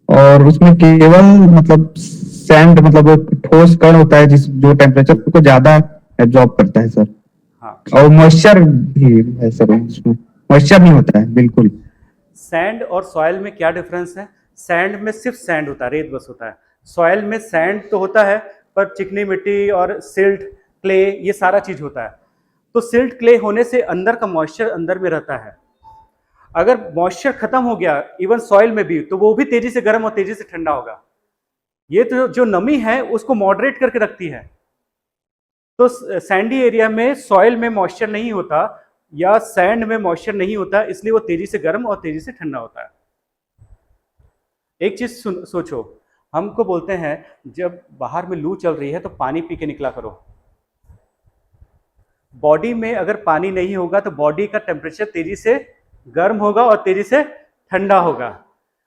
और उसमें केवल मतलब सैंड, मतलब एक ठोस कण होता है जिस जो टेम्परेचर को ज्यादा एब्जॉर्ब करता है सर। हाँ, और मॉइस्चर भी है सर, उसमें मॉइस्चर नहीं होता है बिल्कुल। सैंड और सॉइल में क्या डिफरेंस है? सैंड में सिर्फ सैंड होता है, रेत बस होता है। सॉइल में सैंड तो होता है, पर चिकनी मिट्टी और सिल्ट, क्ले, ये सारा चीज होता है। तो सिल्ट क्ले होने से अंदर का मॉइस्चर अंदर में रहता है। अगर मॉइस्चर खत्म हो गया इवन सॉइल में भी, तो वो भी तेजी से गर्म और तेजी से ठंडा होगा। ये तो जो नमी है उसको मॉडरेट करके रखती है। तो सैंडी एरिया में सॉइल में मॉइस्चर नहीं होता या सैंड में मॉइस्चर नहीं होता, इसलिए वो तेजी से गर्म और तेजी से ठंडा होता है। एक चीज सोचो, हमको बोलते हैं जब बाहर में लू चल रही है तो पानी पी के निकला करो। बॉडी में अगर पानी नहीं होगा तो बॉडी का टेम्परेचर तेजी से गर्म होगा और तेजी से ठंडा होगा।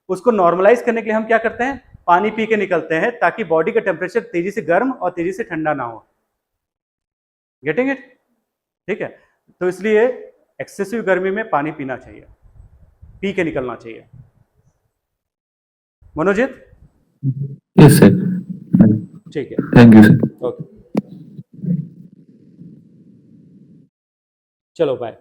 उसको नॉर्मलाइज करने के लिए हम क्या करते हैं? पानी पी के निकलते हैं, ताकि बॉडी का टेम्परेचर तेजी से गर्म और तेजी से ठंडा ना हो। Getting it? ठीक है, तो इसलिए एक्सेसिव गर्मी में पानी पीना चाहिए, पी के निकलना चाहिए। मनोजित? यस सर, ठीक है, थैंक यू सर। ओके, चलो बाय।